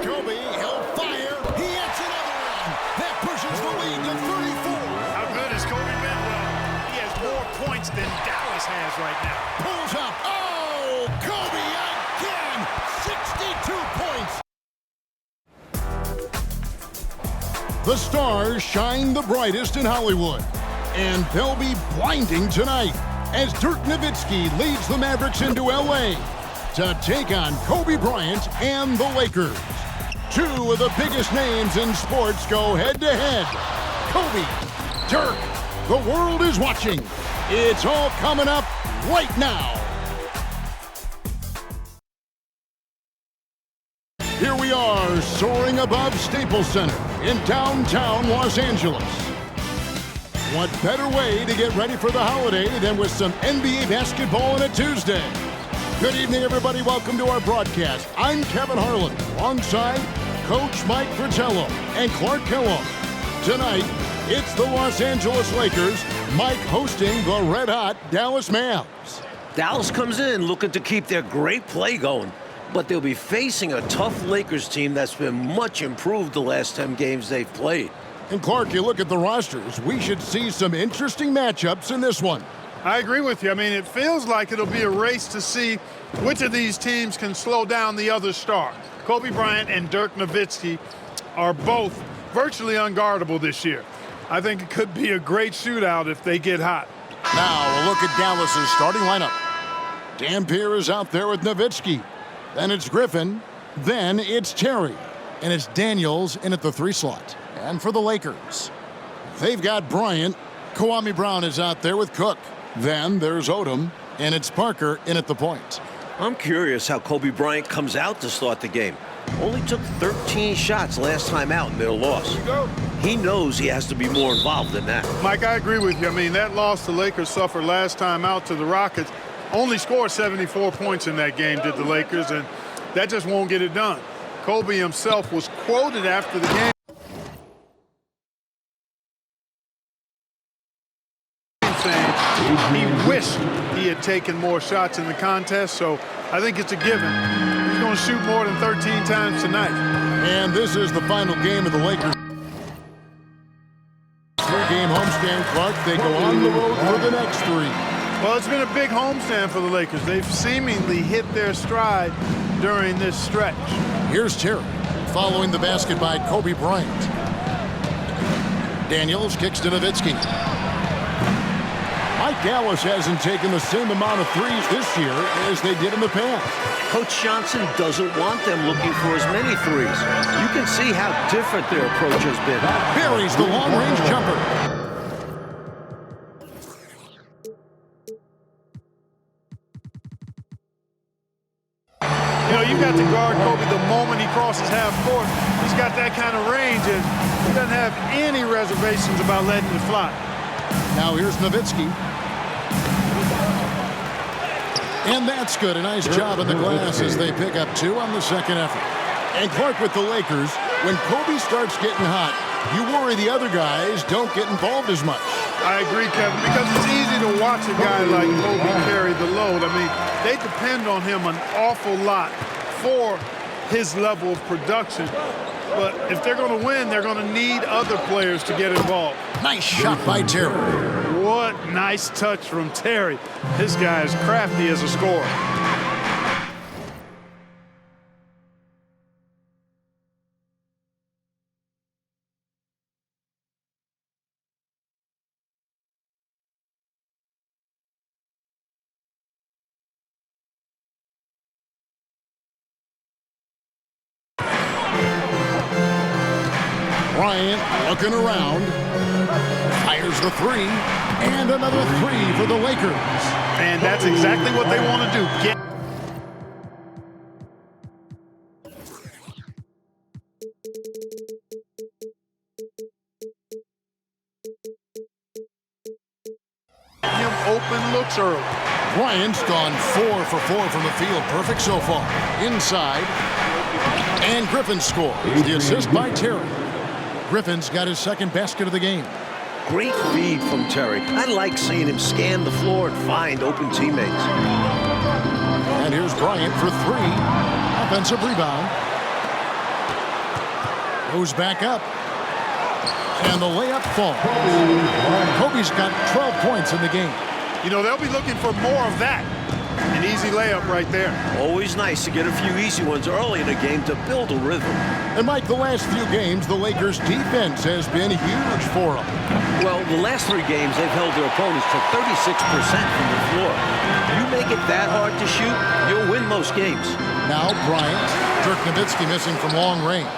Kobe, he'll fire. He hits another one. That pushes the lead to 34. How good has Kobe been? Well, he has more points than Dallas has right now. Pulls up. Oh, Kobe again. 62 points. The stars shine the brightest in Hollywood, and they'll be blinding tonight as Dirk Nowitzki leads the Mavericks into L.A. to take on Kobe Bryant and the Lakers. Two of the biggest names in sports go head-to-head. Kobe, Dirk, the world is watching. It's all coming up right now. Here we are, soaring above Staples Center in downtown Los Angeles. What better way to get ready for the holiday than with some NBA basketball on a Tuesday? Good evening, everybody. Welcome to our broadcast. I'm Kevin Harlan, alongside Coach Mike Fratello and Clark Kellogg. Tonight, it's the Los Angeles Lakers, Mike hosting the red-hot Dallas Mavs. Dallas comes in looking to keep their great play going, but they'll be facing a tough Lakers team that's been much improved the last 10 games they've played. And Clark, you look at the rosters, we should see some interesting matchups in this one. I agree with you. I mean, it feels like it'll be a race to see which of these teams can slow down the other star. Kobe Bryant and Dirk Nowitzki are both virtually unguardable this year. I think it could be a great shootout if they get hot. Now, a look at Dallas's starting lineup. Dampier is out there with Nowitzki. Then it's Griffin. Then it's Terry. And it's Daniels in at the 3 slot. And for the Lakers, they've got Bryant. Kwame Brown is out there with Cook. Then there's Odom, and it's Parker in at the point. I'm curious how Kobe Bryant comes out to start the game. Only took 13 shots last time out in their loss. He knows he has to be more involved than that. Mike, I agree with you. I mean, that loss the Lakers suffered last time out to the Rockets only scored 74 points in that game, did the Lakers, and that just won't get it done. Kobe himself was quoted after the game saying he wished he had taken more shots in the contest, so I think it's a given. He's going to shoot more than 13 times tonight. And this is the final game of the Lakers. 3-game homestand, Clark. They go on the road for the next 3. Well, it's been a big homestand for the Lakers. They've seemingly hit their stride during this stretch. Here's Terry, following the basket by Kobe Bryant. Daniels kicks to Nowitzki. Mike Dallas hasn't taken the same amount of threes this year as they did in the past. Coach Johnson doesn't want them looking for as many threes. You can see how different their approach has been. Buries the long-range jumper. You know, you've got to guard Kobe the moment he crosses half court. He's got that kind of range, and he doesn't have any reservations about letting it fly. Now here's Nowitzki. And that's good. A nice job in the glass as they pick up 2 on the second effort. And Clark, with the Lakers, when Kobe starts getting hot, you worry the other guys don't get involved as much. I agree, Kevin, because it's easy to watch a guy like Kobe carry the load. I mean, they depend on him an awful lot for his level of production. But if they're going to win, they're going to need other players to get involved. Nice shot by Terry. What nice touch from Terry. This guy is crafty as a scorer. Bryant looking around, fires the 3, and another 3 for the Lakers. And that's exactly what they want to do. Get him open looks early. Bryant's gone 4 for 4 from the field. Perfect so far. Inside. And Griffin scores. The assist by Terry. Griffin's got his second basket of the game. Great read from Terry. I like seeing him scan the floor and find open teammates. And here's Bryant for 3. Offensive rebound. Goes back up. And the layup falls. Kobe's got 12 points in the game. You know, they'll be looking for more of that. An easy layup right there. Always nice to get a few easy ones early in a game to build a rhythm. And Mike, the last few games, the Lakers' defense has been huge for them. Well, the last 3 games, they've held their opponents to 36% from the floor. You make it that hard to shoot, you'll win most games. Now Bryant. Dirk Nowitzki missing from long range.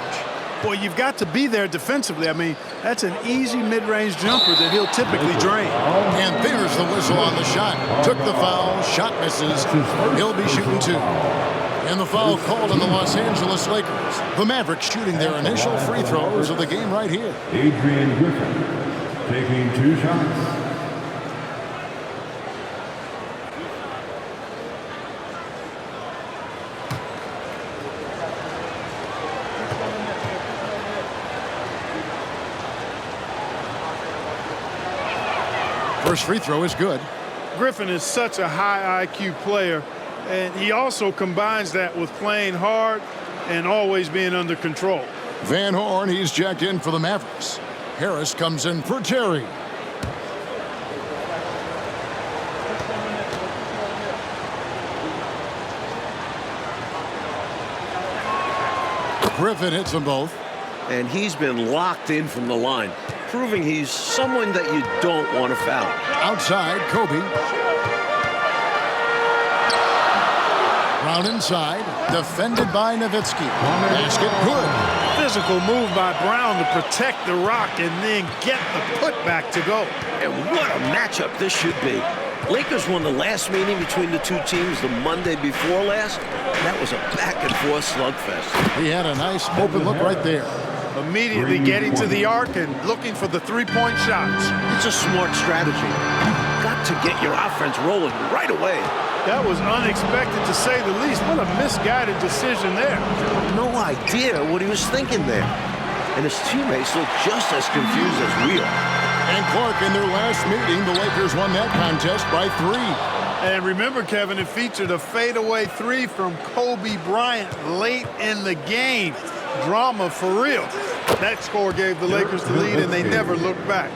Boy, you've got to be there defensively. I mean, that's an easy mid-range jumper that he'll typically drain. And there's the whistle on the shot. Took the foul, shot misses. He'll be shooting 2. And the foul called on the Los Angeles Lakers. The Mavericks shooting their initial free throws of the game right here. Adrian Griffin taking 2 shots. First free throw is good. Griffin is such a high IQ player, and he also combines that with playing hard and always being under control. Van Horn, he's checked in for the Mavericks. Harris comes in for Terry. Griffin hits them both. And he's been locked in from the line, proving he's someone that you don't want to foul. Outside, Kobe. Brown inside, defended by Nowitzki. Basket good. Physical move by Brown to protect the rock and then get the putback to go. And what a matchup this should be. Lakers won the last meeting between the 2 teams the Monday before last. That was a back-and-forth slugfest. He had a nice open look right there. Immediately getting to the arc and looking for the 3-point shots. It's a smart strategy. You've got to get your offense rolling right away. That was unexpected to say the least. What a misguided decision there. No idea what he was thinking there. And his teammates look just as confused as we are. And Clark, in their last meeting, the Lakers won that contest by 3. And remember, Kevin, it featured a fadeaway 3 from Kobe Bryant late in the game. Drama for real. That score gave the Lakers the lead, and they never looked back.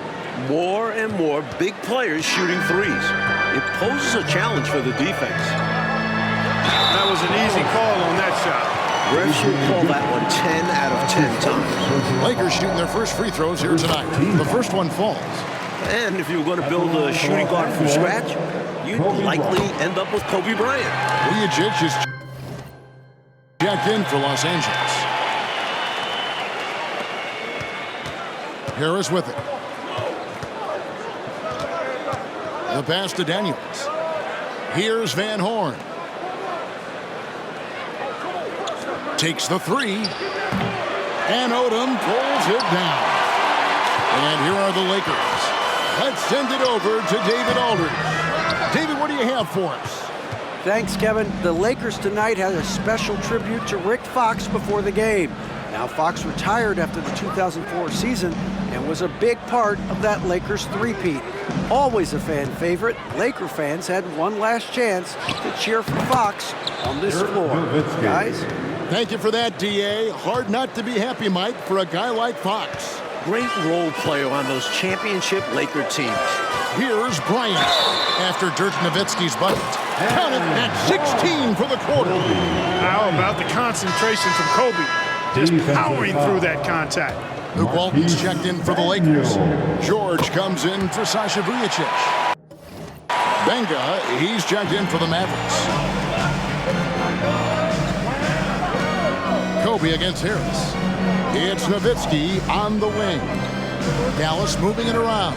More and more big players shooting threes. It poses a challenge for the defense. That was an easy call on that shot. Refs should call that one 10 out of 10 times. Lakers shooting their first free throws here tonight. The first one falls. And if you were going to build a shooting guard from scratch, you'd likely end up with Kobe Bryant. Vujacic is checked in for Los Angeles. Harris with it. The pass to Daniels. Here's Van Horn. Takes the 3. And Odom pulls it down. And here are the Lakers. Let's send it over to David Aldridge. David, what do you have for us? Thanks, Kevin. The Lakers tonight had a special tribute to Rick Fox before the game. Now, Fox retired after the 2004 season and was a big part of that Lakers three-peat. Always a fan favorite, Laker fans had one last chance to cheer for Fox on this floor. Guys? Thank you for that, D.A. Hard not to be happy, Mike, for a guy like Fox. Great role player on those championship Laker teams. Here's Bryant after Dirk Nowitzki's bucket. Counted at 16 for the quarter. How about the concentration from Kobe? Just powering through that contact. Luke Walton's checked in for the Lakers. George comes in for Sasha Vujacic. Benga, he's checked in for the Mavericks. Kobe against Harris. It's Nowitzki on the wing. Dallas moving it around.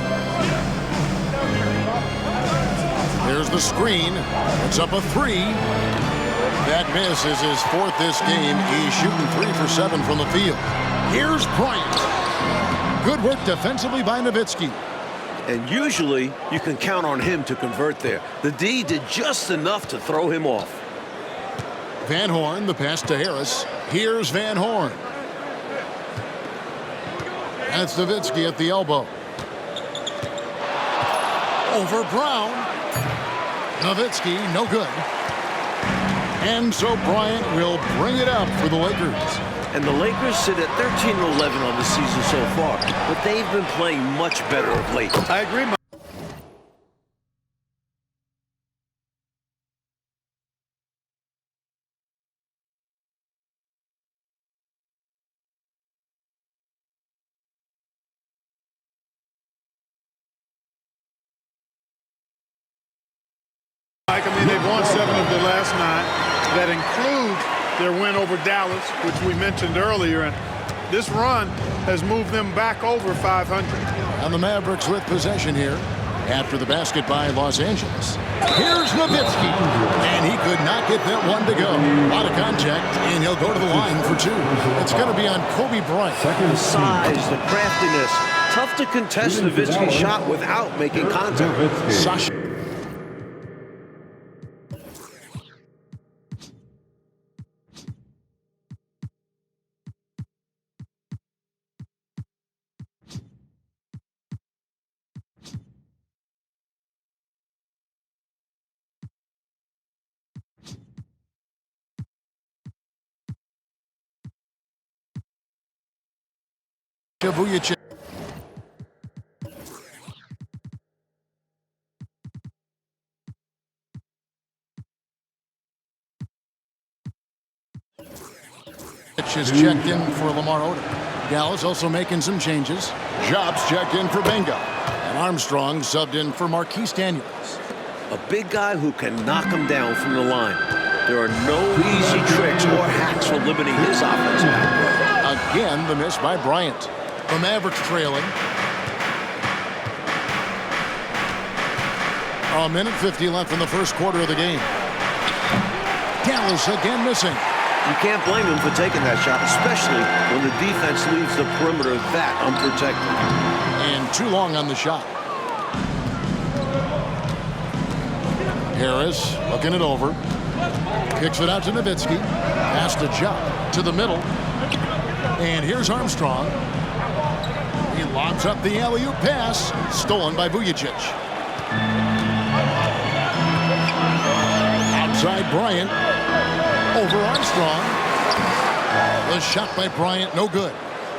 There's the screen. It's up a 3. That miss is his 4th this game. He's shooting 3 for 7 from the field. Here's Bryant. Good work defensively by Nowitzki. And usually you can count on him to convert there. The D did just enough to throw him off. Van Horn, the pass to Harris. Here's Van Horn. That's Nowitzki at the elbow. Over Brown. Nowitzki, no good. And so Bryant will bring it up for the Lakers. And the Lakers sit at 13-11 on the season so far, but they've been playing much better of late. I agree. I mean, they've won 7 of their last 9. That includes their win over Dallas, which we mentioned earlier. And this run has moved them back over 500. And the Mavericks with possession here after the basket by Los Angeles. Here's Nowitzki, and he could not get that one to go. A lot of contact, and he'll go to the line for 2. It's going to be on Kobe Bryant. The size, the craftiness. Tough to contest Nowitzki's shot without making contact. Sasha. Vujacic. Is checked in for Lamar Odom. Dallas also making some changes. Jobs checked in for Benga. And Armstrong subbed in for Marquise Daniels. A big guy who can knock him down from the line. There are no easy tricks or hacks for limiting his offensive output. Again, the miss by Bryant. The Mavericks trailing. A minute 50 left in the first quarter of the game. Dallas again missing. You can't blame him for taking that shot, especially when the defense leaves the perimeter that unprotected. And too long on the shot. Harris looking it over. Kicks it out to Nowitzki. Pass to Job to the middle. And here's Armstrong. He lobs up the alley-oop pass. Stolen by Vujacic. Outside Bryant. Over Armstrong. The shot by Bryant, no good.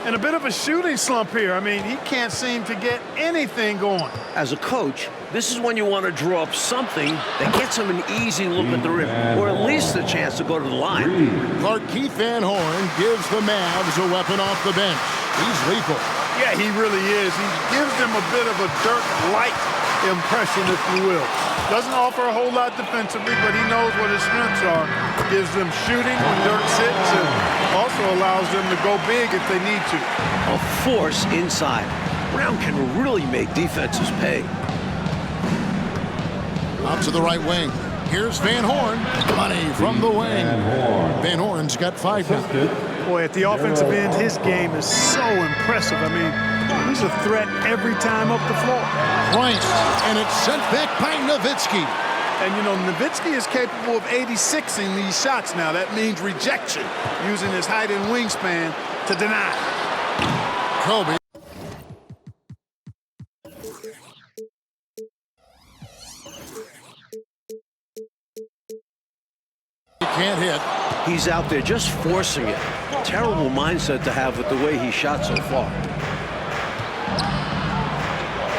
And a bit of a shooting slump here. I mean, he can't seem to get anything going. As a coach, this is when you want to draw up something that gets him an easy look at the rim, or at least a chance to go to the line. Clark Keith Van Horn gives the Mavs a weapon off the bench. He's lethal. Yeah, he really is. He gives them a bit of a Dirk-like impression, if you will. Doesn't offer a whole lot defensively, but he knows what his strengths are. Gives them shooting when Dirk sits, and also allows them to go big if they need to. A force inside. Brown can really make defenses pay. Out to the right wing. Here's Van Horn. Money from the wing. Van Horn's got 5 now. Boy, at the offensive end, his game is so impressive. I mean, he's a threat every time up the floor. Bryant, and it's sent back by Nowitzki. And, you know, Nowitzki is capable of 86ing these shots now. That means rejection, using his height and wingspan to deny. Kobe. He can't hit. He's out there just forcing it. Terrible mindset to have with the way he shot so far.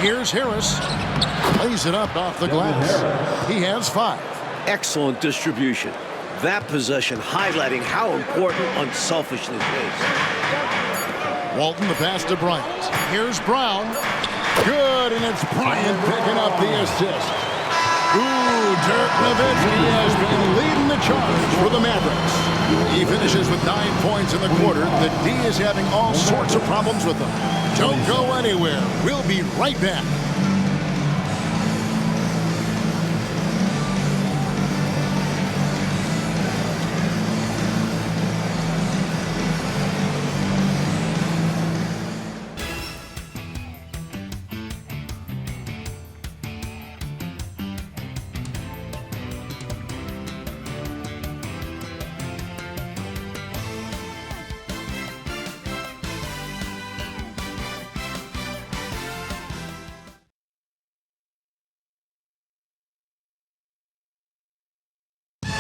Here's Harris. Lays it up off the glass. He has 5. Excellent distribution. That possession highlighting how important unselfishness is. Walton, the pass to Bryant. Here's Brown. Good, and it's Bryant picking up the assist. Ooh, Dirk Nowitzki has been leading the charge for the Mavericks. He finishes with 9 points in the quarter. The D is having all sorts of problems with them. Don't go anywhere. We'll be right back.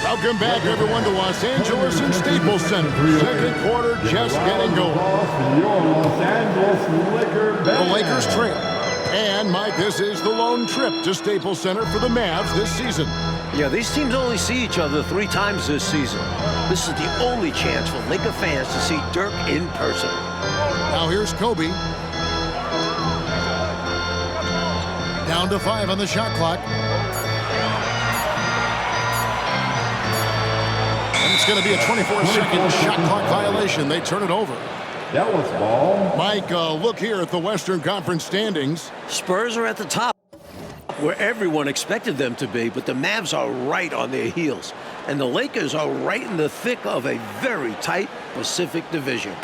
Welcome back, everyone, to Los Angeles and Staples Center. Second quarter just getting going. The Lakers trail. And, Mike, this is the lone trip to Staples Center for the Mavs this season. Yeah, these teams only see each other 3 times this season. This is the only chance for Laker fans to see Dirk in person. Now here's Kobe. Down to 5 on the shot clock. And it's going to be a 24-second shot clock violation. They turn it over. That was ball. Mike, look here at the Western Conference standings. Spurs are at the top, where everyone expected them to be, but the Mavs are right on their heels. And the Lakers are right in the thick of a very tight Pacific division.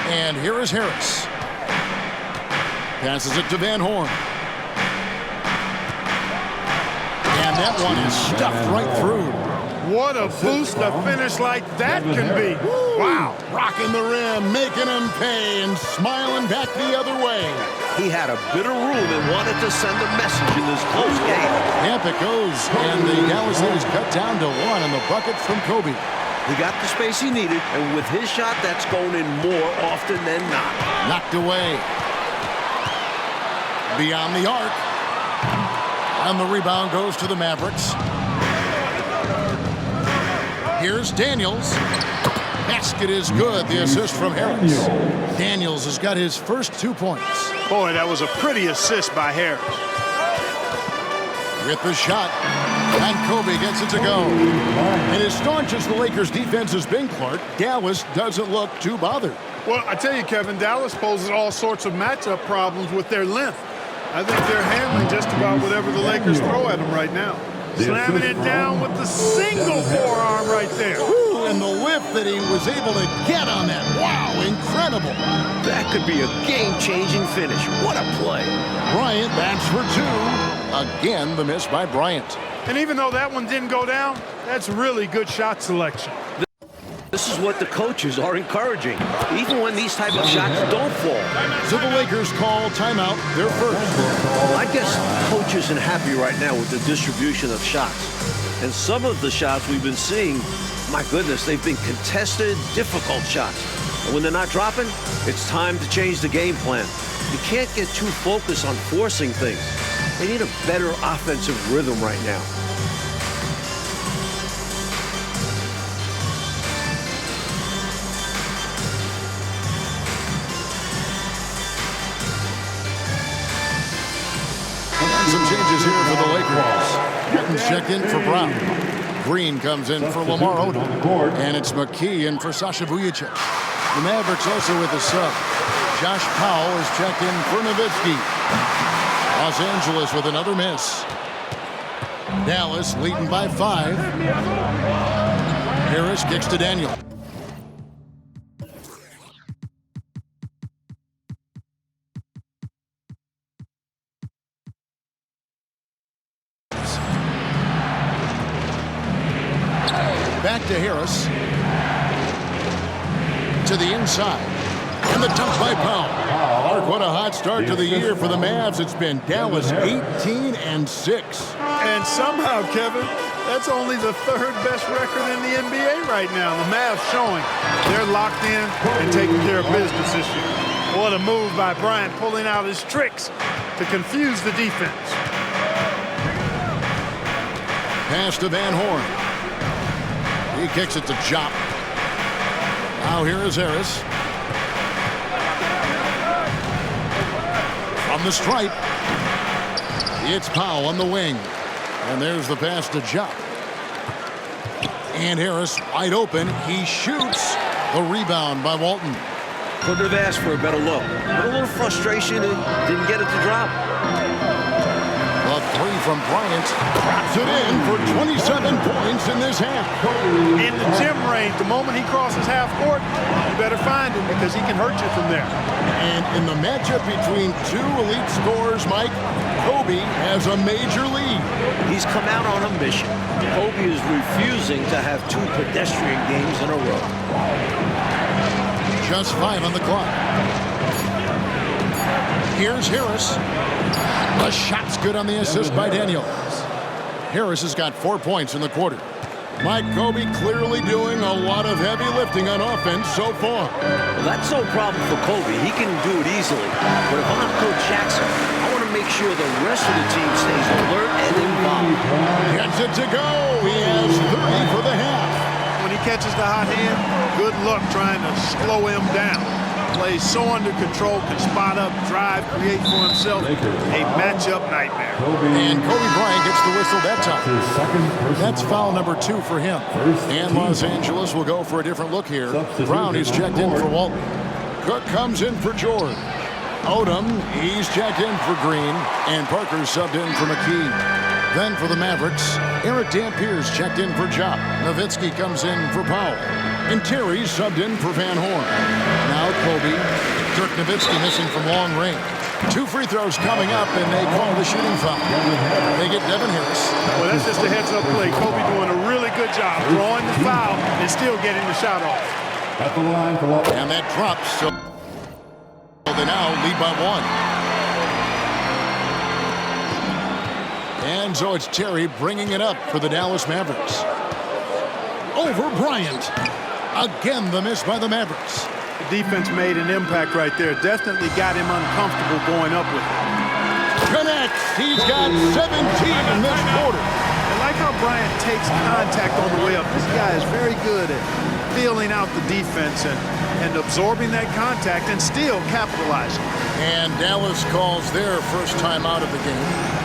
And here is Harris. Passes it to Van Horn. And that one is stuffed right through. What a boost a finish like that can be. Wow. Rocking the rim, making him pay, and smiling back the other way. He had a bit of room and wanted to send a message in this close game. Yep, it goes. And the Dallas lead is cut down to 1 on the bucket from Kobe. He got the space he needed, and with his shot, that's going in more often than not. Knocked away. Beyond the arc. And the rebound goes to the Mavericks. Here's Daniels. Basket is good. The assist from Harris. Daniels has got his first 2 points. Boy, that was a pretty assist by Harris. With the shot. And Kobe gets it to go. And as staunch as the Lakers' defense has been, Clark, Dallas doesn't look too bothered. Well, I tell you, Kevin, Dallas poses all sorts of matchup problems with their length. I think they're handling just about whatever the Lakers throw at them right now. Slamming it down with the single forearm right there. Ooh, and the lift that he was able to get on that. Wow, incredible. That could be a game-changing finish. What a play. Bryant bats for 2. Again, the miss by Bryant. And even though that one didn't go down, that's really good shot selection. This is what the coaches are encouraging, even when these type of shots don't fall. So the Lakers call timeout, their first. I guess coach isn't happy right now with the distribution of shots. And some of the shots we've been seeing, my goodness, they've been contested, difficult shots. And when they're not dropping, it's time to change the game plan. You can't get too focused on forcing things. They need a better offensive rhythm right now. Some changes here for the Lakers. Milton's checked in for Brown. Green comes in for Lamar Odom. And it's McKee in for Sasha Vujacic. The Mavericks also with a sub. Josh Powell is checked in for Nowitzki. Los Angeles with another miss. Dallas leading by 5. Harris kicks to Daniel. Back to Harris. To the inside. And the dunk by Powell. Clark, what a hot start to the year for the Mavs. It's been Dallas 18-6. And somehow, Kevin, that's only the 3rd best record in the NBA right now. The Mavs showing they're locked in and taking care of business this year. What a move by Bryant, pulling out his tricks to confuse the defense. Pass to Van Horn. He kicks it to Jop. Now here is Harris. From the stripe. It's Powell on the wing. And there's the pass to Jop. And Harris wide open. He shoots. The rebound by Walton. Couldn't have asked for a better look. But a little frustration and didn't get it to drop. A 3 from Bryant. Drops it in for 27 points in this half. In the gym range, the moment he crosses half court, you better find him because he can hurt you from there. And in the matchup between 2 elite scorers, Mike, Kobe has a major lead. He's come out on a mission. Kobe is refusing to have 2 pedestrian games in a row. Just 5 on the clock. Here's Harris. The shot's good on the assist by Daniels. Harris has got 4 points in the quarter. Mike Kobe clearly doing a lot of heavy lifting on offense so far. Well, that's no problem for Kobe. He can do it easily. But if I'm Coach Jackson, I want to make sure the rest of the team stays alert and involved. Gets it to go. He has 30 for the half. When he catches the hot hand, good luck trying to slow him down. Plays so under control, can spot up, drive, create for himself a matchup nightmare. And Kobe Bryant gets the whistle that time. That's foul number 2 for him. And Los Angeles will go for a different look here. Brown is checked in for Walton. Cook comes in for George. Odom, he's checked in for Green. And Parker's subbed in for McKee. Then for the Mavericks, Eric Dampier's checked in for Jop. Nowitzki comes in for Powell. And Terry's subbed in for Van Horn. Now Kobe. Dirk Nowitzki missing from long range. 2 free throws coming up, and they call the shooting foul. They get Devin Harris. Well, that's just a heads-up play. Kobe doing a really good job drawing the foul and still getting the shot off. At the line for Los And that drops, so they now lead by 1. And so it's Terry bringing it up for the Dallas Mavericks. Over Bryant. Again, the miss by the Mavericks. The defense made an impact right there. Definitely got him uncomfortable going up with it. Connects. He's got 17 in this quarter. I like how Bryant takes contact on the way up. This guy is very good at feeling out the defense and absorbing that contact and still capitalizing. And Dallas calls their first time out of the game.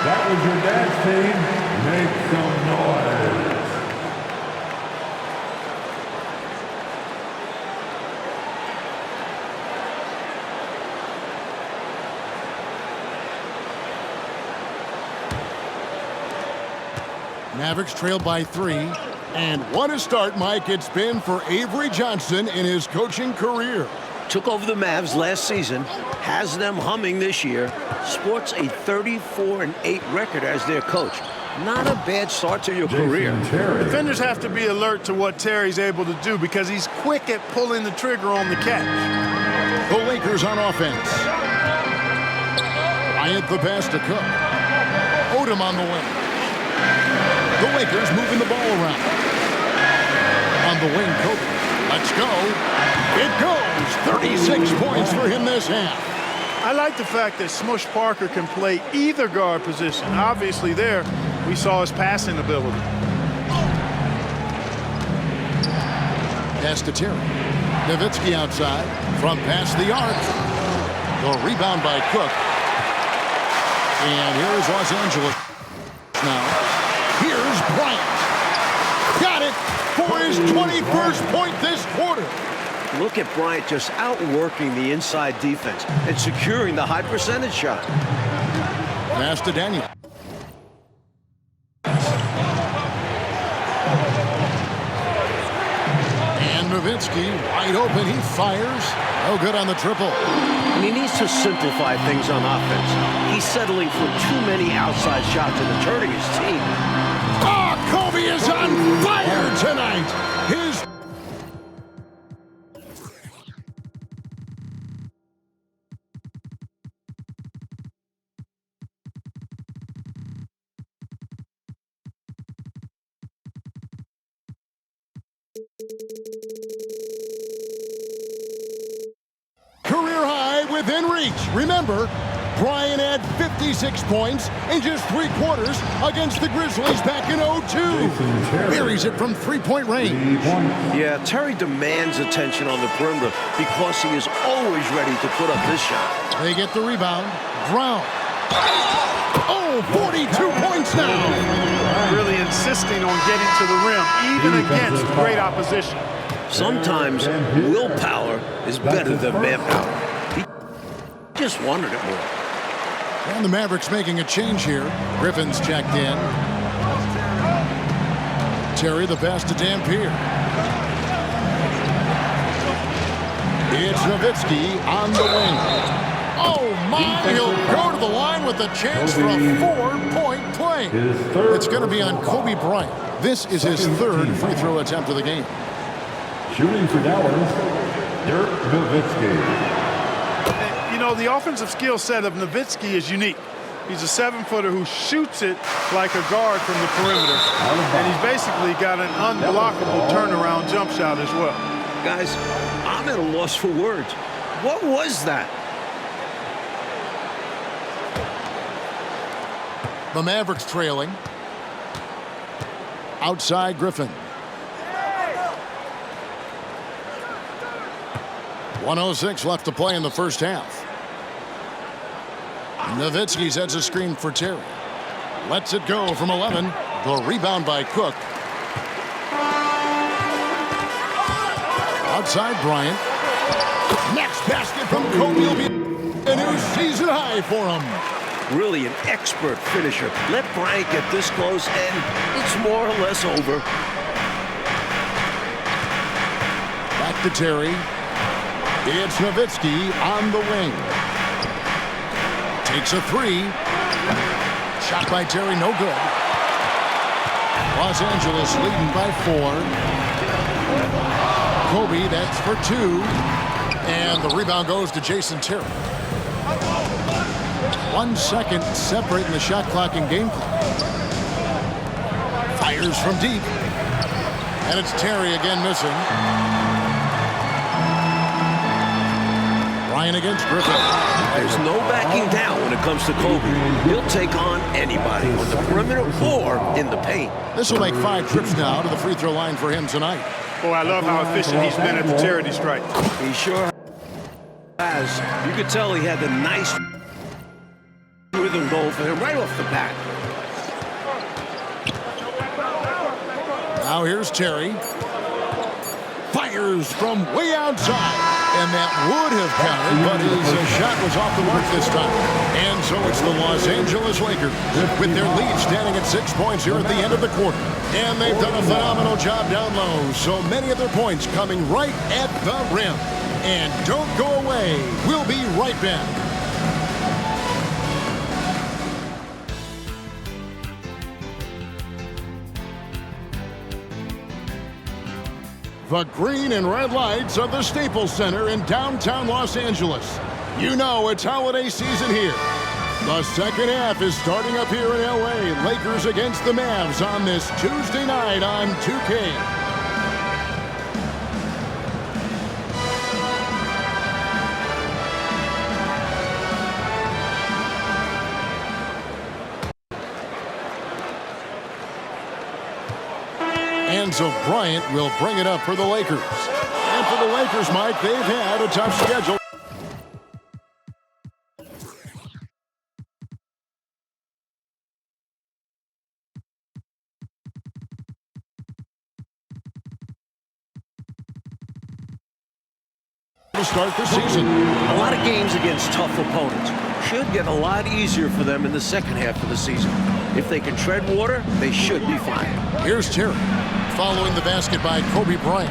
That was your dad's team. Make some noise. Mavericks trail by 3. And what a start, Mike, it's been for Avery Johnson in his coaching career. Took over the Mavs last season, has them humming this year, sports a 34-8 record as their coach. Not a bad start to your career. Defenders have to be alert to what Terry's able to do because he's quick at pulling the trigger on the catch. The Lakers on offense. Bryant the pass to Cook. Odom on the wing. The Lakers moving the ball around. On the wing, Kobe. Let's go. It goes. 36 points for him this half. I like the fact that Smush Parker can play either guard position. Obviously there, we saw his passing ability. Pass to Terry. Nowitzki outside. From past the arc. The rebound by Cook. And here is Los Angeles now. Here's Bryant. Got it for his 21st point this quarter. Look at Bryant just outworking the inside defense and securing the high percentage shot. Pass to Daniel. And Nowitzki wide open. He fires. No good on the triple. And he needs to simplify things on offense. He's settling for too many outside shots and it's hurting his team. Oh, Kobe is on fire tonight. His career high within reach. Remember, Bryant had 56 points in just 3 quarters against the Grizzlies back in 2002. Buries it from 3-point range. Yeah, Terry demands attention on the perimeter because he is always ready to put up this shot. They get the rebound. Brown. Oh, 42 points now. Really insisting on getting to the rim, even against great opposition. Sometimes willpower is better than manpower. He just wanted it more. And the Mavericks making a change here. Griffin's checked in. Terry the pass to Dampier. It's Nowitzki on the wing. Oh, my. He'll go to the line with a chance for a 4-point play. It's going to be on Kobe Bryant. This is his third free throw attempt of the game. Shooting for Dallas, Dirk Nowitzki. You know, the offensive skill set of Nowitzki is unique. He's a 7-footer who shoots it like a guard from the perimeter. And he's basically got an unblockable turnaround jump shot as well. Guys, I'm at a loss for words. What was that? The Mavericks trailing. Outside Griffin. 1:06 left to play in the first half. Nowitzki sets a screen for Terry. Lets it go from 11. The rebound by Cook. Outside Bryant. Next basket from Kobe will be a new season high for him. Really an expert finisher. Let Bryant get this close, and it's more or less over. Back to Terry. It's Nowitzki on the wing. Takes a three. Shot by Terry, no good. Los Angeles leading by 4. Kobe, that's for 2. And the rebound goes to Jason Terry. 1 second separating the shot clock and game clock. Fires from deep. And it's Terry again missing. Bryant against Griffin. There's no backing down when it comes to Kobe. He'll take on anybody on the perimeter or in the paint. This will make 5 trips now to the free throw line for him tonight. Boy, I love how efficient he's been at the charity stripe. He sure has. You could tell he had the nice rhythm goal for him right off the bat. Now here's Terry. Fires from way outside. And that would have counted, but his shot was off the mark this time. And so it's the Los Angeles Lakers with their lead standing at 6 points here at the end of the quarter. And they've done a phenomenal job down low. So many of their points coming right at the rim. And don't go away. We'll be right back. The green and red lights of the Staples Center in downtown Los Angeles. You know it's holiday season here. The second half is starting up here in LA. Lakers against the Mavs on this Tuesday night on 2K. And so Bryant will bring it up for the Lakers. And for the Lakers, Mike, they've had a tough schedule. To start the season. A lot of games against tough opponents. Should get a lot easier for them in the second half of the season. If they can tread water, they should be fine. Here's Terry. Following the basket by Kobe Bryant.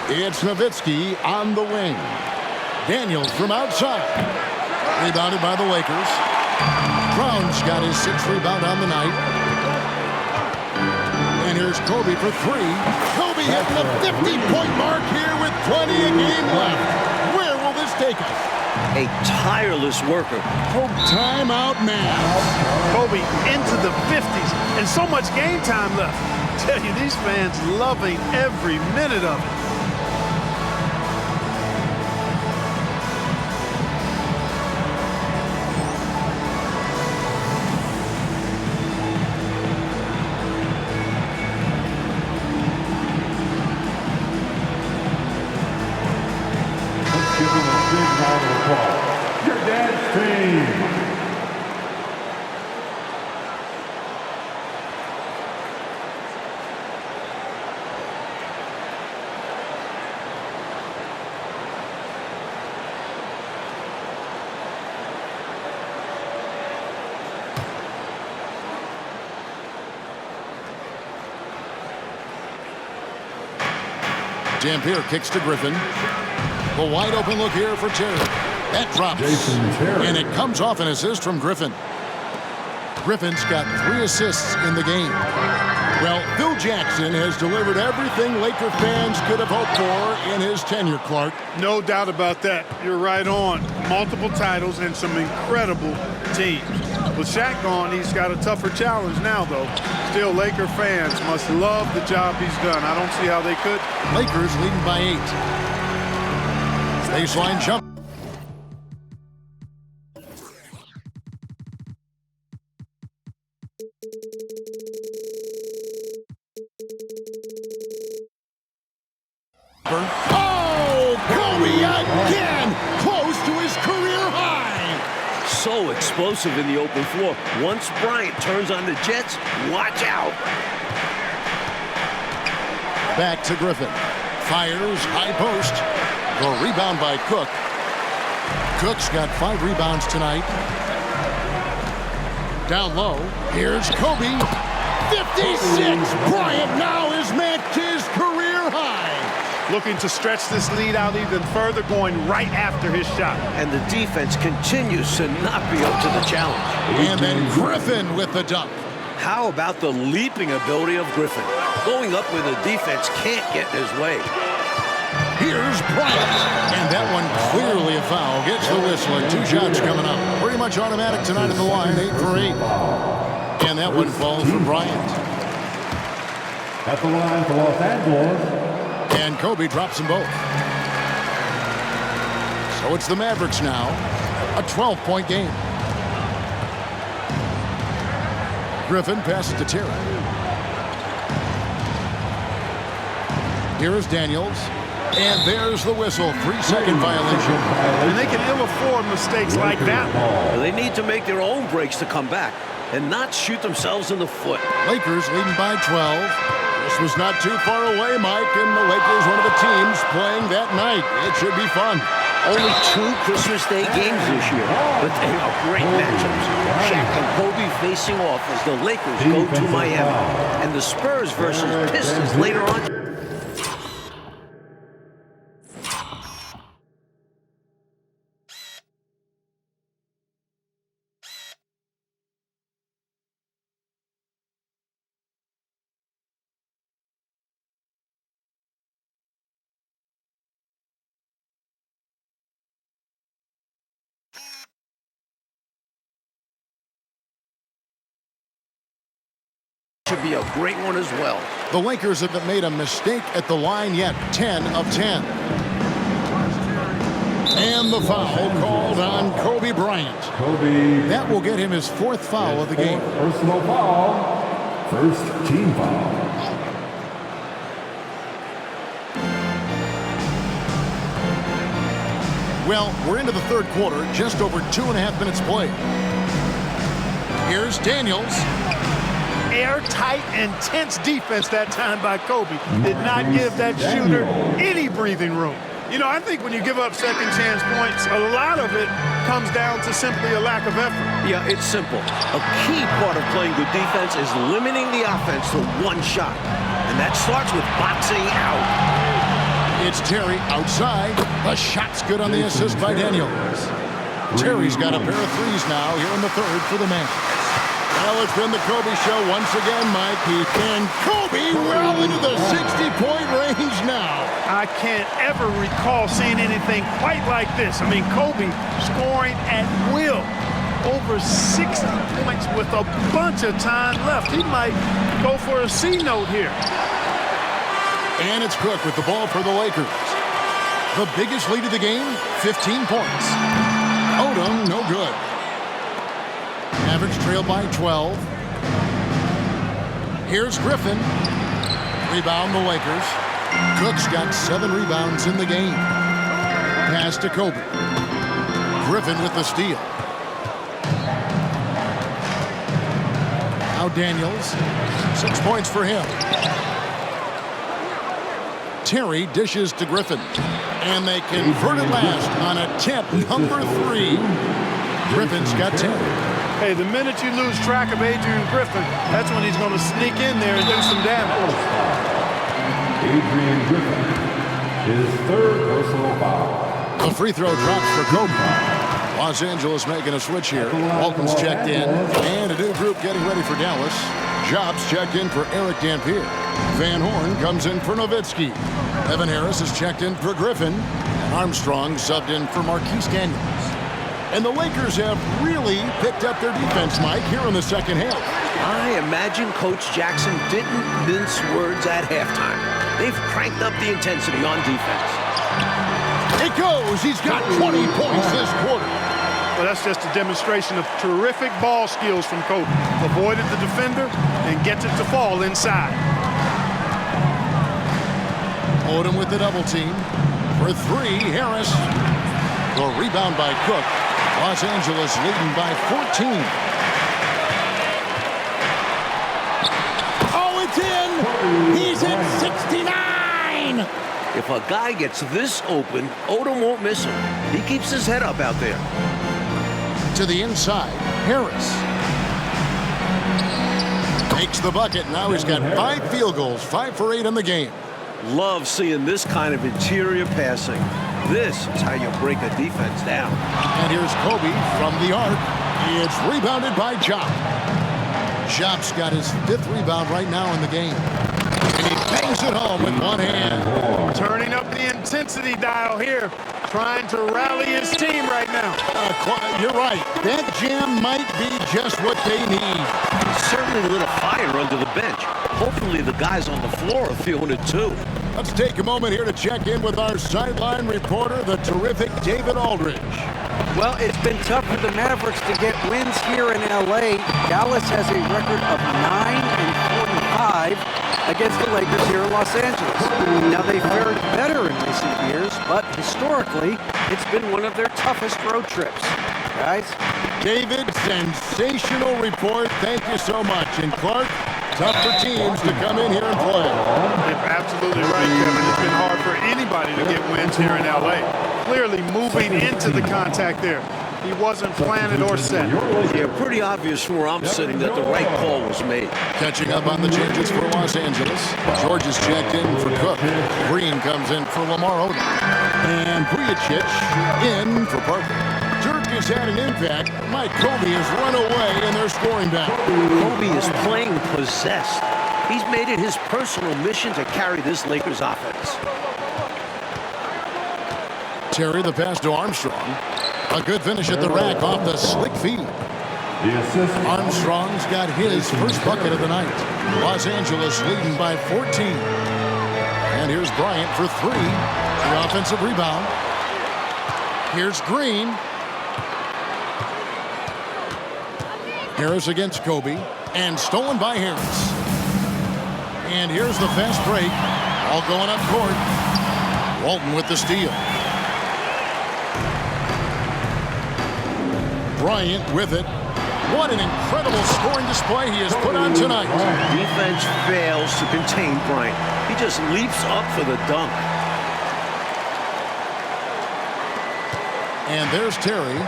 It's Nowitzki on the wing. Daniels from outside. Rebounded by the Lakers. Brown's got his 6th rebound on the night. And here's Kobe for 3. Kobe hitting the 50-point mark here with plenty of game left. Where will this take us? A tireless worker. Timeout man. Kobe into the 50s and so much game time left. I tell you, these fans loving every minute of it. Let's give them a big round of applause. Your dad's team. Dampier kicks to Griffin. The wide open look here for Terry. That drops. And it comes off an assist from Griffin. Griffin's got 3 assists in the game. Well, Phil Jackson has delivered everything Laker fans could have hoped for in his tenure, Clark. No doubt about that. You're right on. Multiple titles and some incredible teams. With Shaq gone, he's got a tougher challenge now, though. Still, Laker fans must love the job he's done. I don't see how they could. Lakers leading by 8. Baseline jump. Oh, Kobe again! Close to his career high! So explosive in the open floor. Once Bryant turns on the Jets, watch out. Back to Griffin. Fires, high post. The rebound by Cook. Cook's got 5 rebounds tonight. Down low. Here's Kobe. 56! Bryant now has matched his career high. Looking to stretch this lead out even further, going right after his shot. And the defense continues to not be up to the challenge. And then Griffin with the dunk. How about the leaping ability of Griffin? Going up where the defense can't get in his way. Here's Bryant. And that one clearly a foul. Gets the whistle and 2 shots coming up. Pretty much automatic tonight at the line, 8 for 8. And that one falls for Bryant. At the line for Los Angeles. And Kobe drops them both. So it's the Mavericks now. A 12-point game. Griffin passes to Terry. Here is Daniels. And there's the whistle. 3-second violation. And they can ill afford mistakes like that one. They need to make their own breaks to come back and not shoot themselves in the foot. Lakers leading by 12. This was not too far away, Mike, and the Lakers, one of the teams playing that night. It should be fun. Only 2 Christmas Day games this year, but they are great matchups. Shaq and Kobe facing off as the Lakers go to Miami, and the Spurs versus Pistons later on. Should be a great one as well. The Lakers haven't made a mistake at the line yet. 10 of 10. And the foul called on Kobe Bryant. Kobe. That will get him his 4th foul of the game. Personal foul. First team foul. Well, we're into the 3rd quarter, just over 2.5 minutes played. Here's Daniels. Airtight, intense defense that time by Kobe. Did not give that shooter any breathing room. You know, I think when you give up second chance points, a lot of it comes down to simply a lack of effort. Yeah, it's simple. A key part of playing good defense is limiting the offense to 1 shot. And that starts with boxing out. It's Terry outside. The shot's good on the assist by Daniels. Terry's got a pair of 3s now here in the 3rd for the man. Well, it's been the Kobe show once again, Mike. And Kobe well into the 60-point range now. I can't ever recall seeing anything quite like this. I mean, Kobe scoring at will. Over 60 points with a bunch of time left. He might go for a C note here. And it's Cook with the ball for the Lakers. The biggest lead of the game, 15 points. Odom, no good. Mavericks trail by 12. Here's Griffin. Rebound the Lakers. Cook's got 7 rebounds in the game. Pass to Kobe. Griffin with the steal. Now Daniels. 6 points for him. Terry dishes to Griffin. And they convert it last on attempt number 3. Griffin's got 10. Hey, the minute you lose track of Adrian Griffin, that's when he's going to sneak in there and do some damage. Adrian Griffin, his 3rd personal foul. The free throw drops for Kobe. Los Angeles making a switch here. Walton's checked in. And a new group getting ready for Dallas. Jobs checked in for Eric Dampier. Van Horn comes in for Nowitzki. Evan Harris is checked in for Griffin. And Armstrong subbed in for Marquise Daniels. And the Lakers have really picked up their defense, Mike, here in the second half. I imagine Coach Jackson didn't mince words at halftime. They've cranked up the intensity on defense. It goes. He's got 20 points this quarter. Well, that's just a demonstration of terrific ball skills from Kobe. Avoided the defender and gets it to fall inside. Odom with the double team. For three, Harris. The rebound by Cook. Los Angeles leading by 14. Oh, it's in. He's at 69. If a guy gets this open, Odom won't miss him. He keeps his head up out there. To the inside, Harris. Takes the bucket. Now he's got 5 field goals, 5 for 8 in the game. Love seeing this kind of interior passing. This is how you break a defense down. And here's Kobe from the arc. It's rebounded by Jop. Jop's got his 5th rebound right now in the game. And he bangs it home with one hand. Turning up the intensity dial here. Trying to rally his team right now. You're right. That jam might be just what they need. Certainly lit a fire under the bench. Hopefully the guys on the floor are feeling it too. Let's take a moment here to check in with our sideline reporter, the terrific David Aldridge. Well, it's been tough for the Mavericks to get wins here in LA. Dallas has a record of 9-45 against the Lakers here in Los Angeles. Now, they fared better in recent years, but historically, it's been one of their toughest road trips. Guys? David, sensational report. Thank you so much. And Clark, tough for teams to come in here and play. You're absolutely right, Kevin. It's been hard for anybody to get wins here in L.A. Clearly moving into the contact there. He wasn't planted or set. Yeah, pretty obvious from where I'm sitting that the right call was made. Catching up on the changes for Los Angeles. George is checked in for Cook. Green comes in for Lamar Odom. And Vujicic in for Parker. Dirk has had an impact. Mike Kobe has run away in their scoring battle. Kobe is playing possessed. He's made it his personal mission to carry this Lakers offense. Terry, the pass to Armstrong. A good finish at the rack off the slick feed. Armstrong's got his first bucket of the night. Los Angeles leading by 14. And here's Bryant for 3. The offensive rebound. Here's Green. Harris against Kobe. And stolen by Harris. And here's the fast break. All going up court. Walton with the steal. Bryant with it. What an incredible scoring display he has put on tonight. Defense fails to contain Bryant. He just leaps up for the dunk. And there's Terry.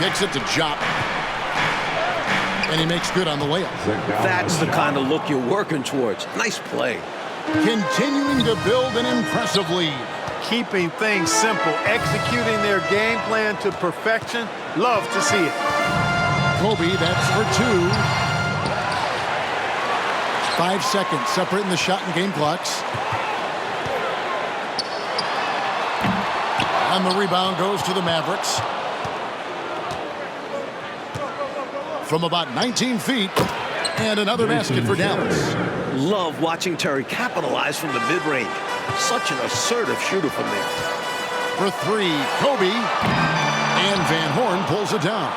Kicks it to Jop. And he makes good on the layup. That's the kind of look you're working towards. Nice play. Continuing to build an impressive lead. Keeping things simple, executing their game plan to perfection. Love to see it. Kobe, that's for 2. 5 seconds separating the shot and game clocks. And the rebound goes to the Mavericks. From about 19 feet. And another basket for Dallas. Love watching Terry capitalize from the mid-range. Such an assertive shooter from there. For 3, Kobe. And Van Horn pulls it down.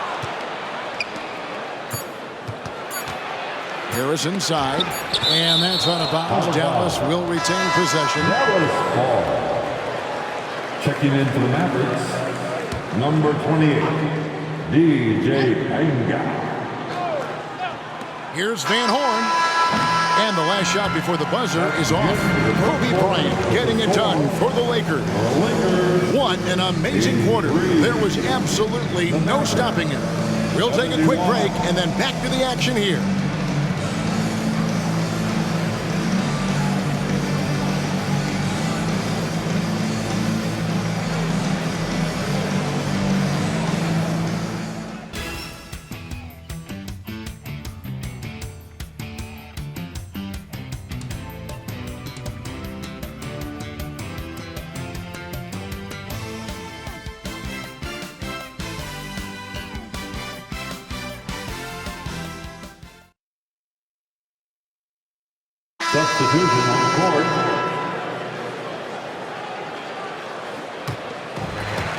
Harris inside. And that's out of bounds. Dallas will retain possession. Checking in for the Mavericks, number 28, DJ Enga. Here's Van Horn. And the last shot before the buzzer is off. Kobe Bryant getting it done for the Lakers. What an amazing quarter. There was absolutely no stopping him. We'll take a quick break and then back to the action here. Substitution on the court.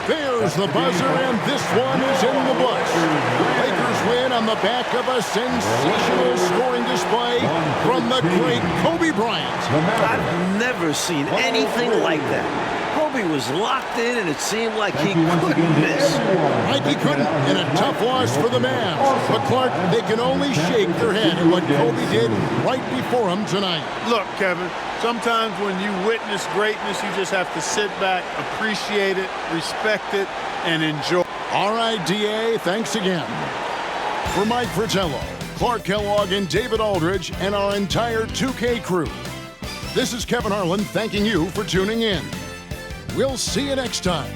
There's the buzzer, and this one is in the books. Lakers win on the back of a sensational scoring display from the great Kobe Bryant. I've never seen anything like that. Kobe was locked in, and it seemed like he couldn't miss. Like he couldn't, and a tough loss for the Mavs. But Clark, they can only shake their head at what Kobe did right before them tonight. Look, Kevin, sometimes when you witness greatness, you just have to sit back, appreciate it, respect it, and enjoy. All right, DA, thanks again. For Mike Fratello, Clark Kellogg, and David Aldridge, and our entire 2K crew, this is Kevin Harlan thanking you for tuning in. We'll see you next time.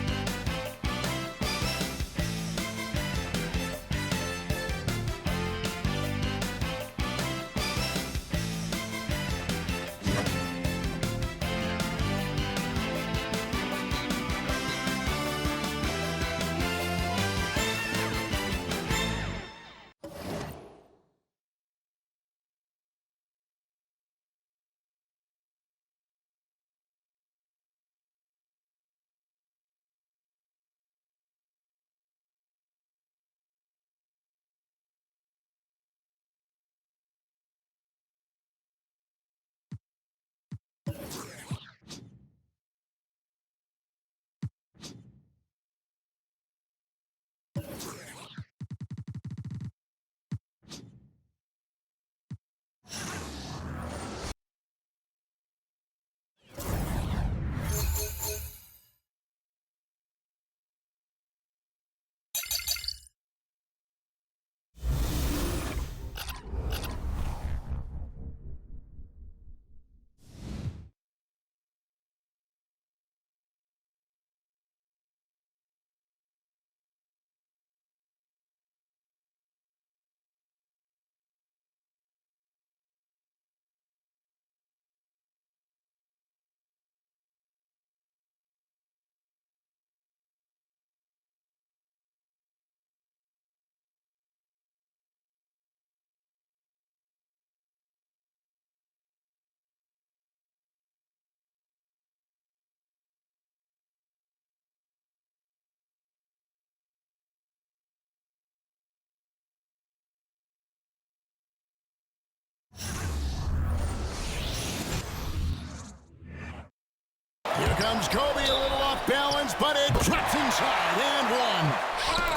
Here comes Kobe, a little off balance, but it drops inside, and one.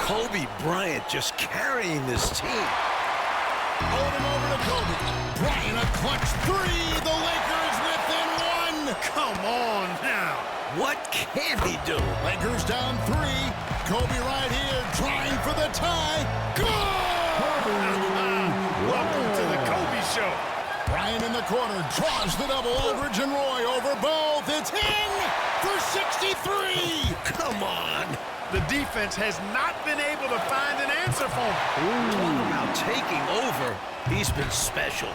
Kobe Bryant just carrying this team. Holding over to Kobe. Bryant, a clutch three. The Lakers within one. Come on now. What can he do? Lakers down three. Kobe right here, trying for the tie. Good! Welcome to the Kobe Show. Bryant in the corner, draws the double. Aldridge and Roy over both. It's in for 63. Come on. The defense has not been able to find an answer for him. Talk about taking over. He's been special.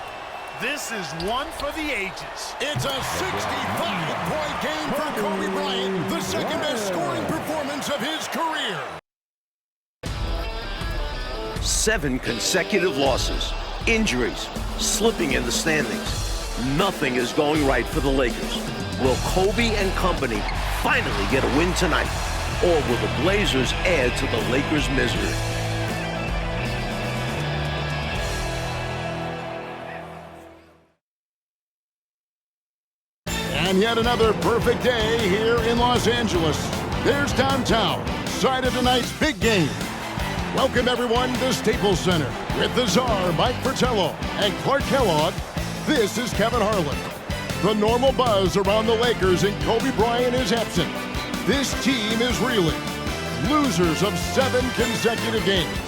This is one for the ages. It's a 65-point game for Kobe Bryant, the second best scoring performance of his career. 7 consecutive losses, injuries, slipping in the standings. Nothing is going right for the Lakers. Will Kobe and company finally get a win tonight? Or will the Blazers add to the Lakers' misery? And yet another perfect day here in Los Angeles. There's downtown, site of tonight's big game. Welcome everyone to Staples Center with the czar, Mike Fratello, and Clark Kellogg. This is Kevin Harlan. The normal buzz around the Lakers and Kobe Bryant is absent. This team is reeling. Losers of 7 consecutive games.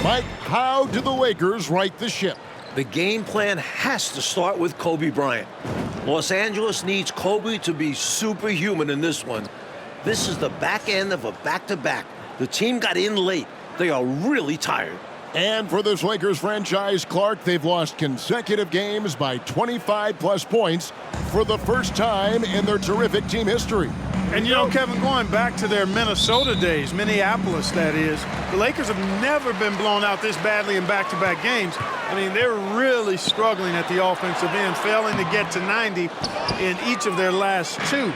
Mike, how do the Lakers right the ship? The game plan has to start with Kobe Bryant. Los Angeles needs Kobe to be superhuman in this one. This is the back end of a back-to-back. The team got in late. They are really tired. And for this Lakers franchise, Clark, they've lost consecutive games by 25-plus points for the first time in their terrific team history. And you know, Kevin, going back to their Minnesota days, Minneapolis that is, the Lakers have never been blown out this badly in back-to-back games. I mean, they're really struggling at the offensive end, failing to get to 90 in each of their last two.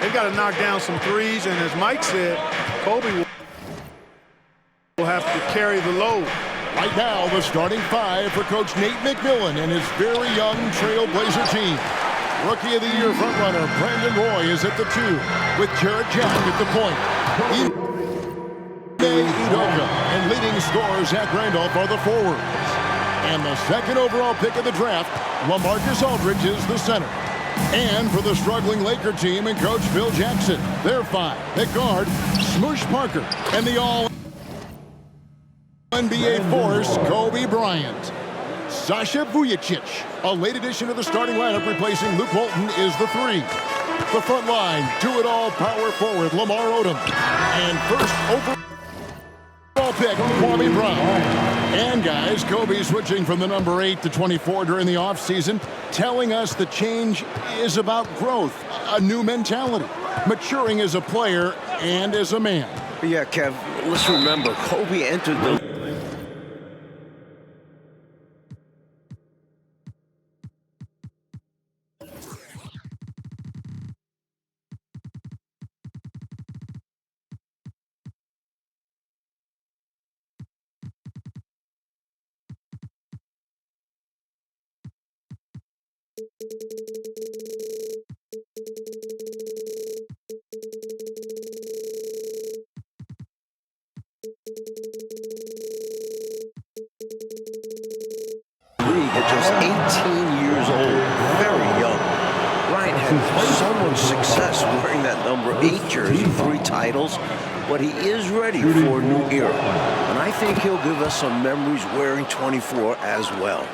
They've got to knock down some threes, and as Mike said, Kobe will have to carry the load. Right now, the starting five for Coach Nate McMillan and his very young Trailblazer team. Rookie of the Year frontrunner Brandon Roy is at the 2, with Jared Jack at the point. Udoka and leading scorer Zach Randolph are the forwards. And the second overall pick of the draft, LaMarcus Aldridge is the center. And for the struggling Laker team and Coach Phil Jackson, their 5 at guard, Smoosh Parker, and the All-NBA force, Kobe Bryant. Sasha Vujicic, a late addition to the starting lineup replacing Luke Walton, is the 3. The front line, do-it-all power forward Lamar Odom. And first overall pick, Kwame Brown. And guys, Kobe switching from the number 8 to 24 during the offseason, telling us the change is about growth, a new mentality, maturing as a player and as a man. Yeah, Kev, let's remember, Kobe entered the league at just 18 years old, very young. Bryant had so much success wearing that number 8 jersey, 3 titles, but he is ready for a new era. And I think he'll give us some memories wearing 24 as well.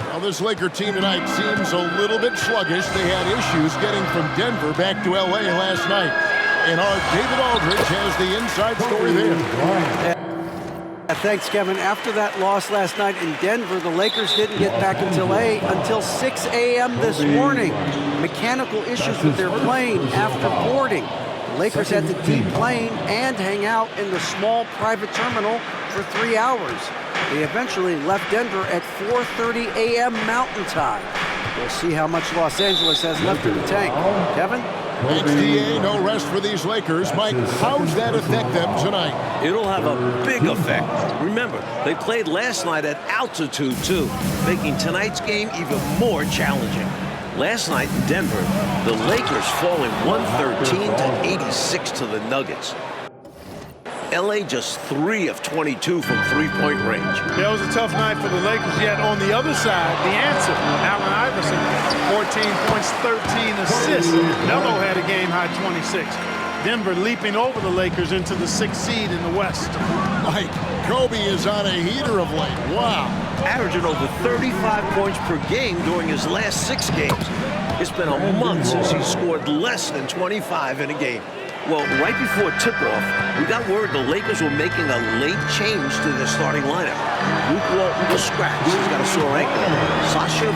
Well, this Laker team tonight seems a little bit sluggish. They had issues getting from Denver back to L.A. last night. And our David Aldridge has the inside story there. Thanks, Kevin. After that loss last night in Denver, the Lakers didn't get back until 6 a.m. this morning. Mechanical issues with their plane after boarding. The Lakers had to deplane and hang out in the small private terminal for 3 hours. They eventually left Denver at 4:30 a.m. Mountain Time. We'll see how much Los Angeles has left in the tank. Kevin? Thanks, DA. No rest for these Lakers. Mike, how's that affect them tonight? It'll have a big effect. Remember, they played last night at altitude, too, making tonight's game even more challenging. Last night in Denver, the Lakers falling 113 to 86 to the Nuggets. L.A. just 3 of 22 from three-point range. That was a tough night for the Lakers, yet on the other side, the answer, Allen Iverson, 14 points, 13 assists. Melo had a game-high 26. Denver leaping over the Lakers into the 6th seed in the West. Mike, Kobe is on a heater of late. Wow. Averaging over 35 points per game during his last 6 games. It's been a month since he scored less than 25 in a game. Well, right before tip-off, we got word the Lakers were making a late change to their starting lineup. Luke Walton was scratched. He's got a sore ankle. Sasha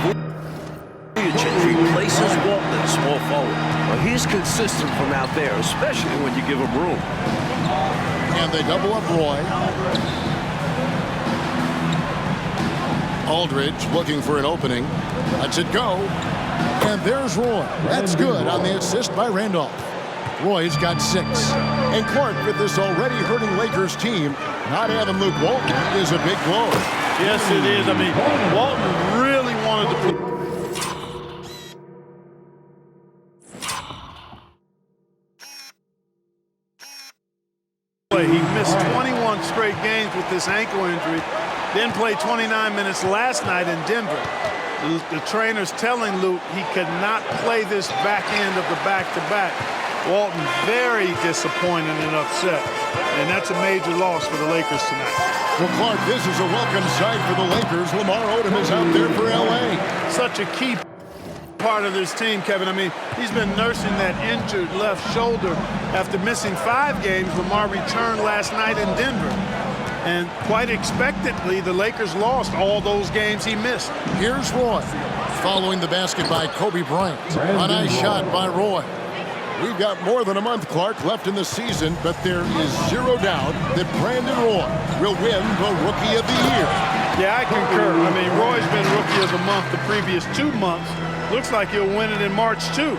Vujicic replaces Walton at small forward. Well, he's consistent from out there, especially when you give him room. And they double up Roy. Aldridge looking for an opening. Lets it go. And there's Roy. That's good on the assist by Randolph. Roy's got 6. And Clark, with this already hurting Lakers team, not having Luke Walton is a big blow. Yes, it is. I mean, Walton really wanted to play. He missed 21 straight games with this ankle injury, then played 29 minutes last night in Denver. The trainer's telling Luke he could not play this back end of the back-to-back. Walton very disappointed and upset, and that's a major loss for the Lakers tonight. Well, Clark, this is a welcome sight for the Lakers. Lamar Odom is out there for L.A. Such a key part of this team, Kevin. I mean, he's been nursing that injured left shoulder after missing 5 games. Lamar returned last night in Denver, and quite expectedly, the Lakers lost all those games he missed. Here's Roy, following the basket by Kobe Bryant. A nice shot by Roy. We've got more than a month, Clark, left in the season, but there is zero doubt that Brandon Roy will win the Rookie of the Year. Yeah, I concur. I mean, Roy's been Rookie of the Month the previous 2 months. Looks like he'll win it in March, too.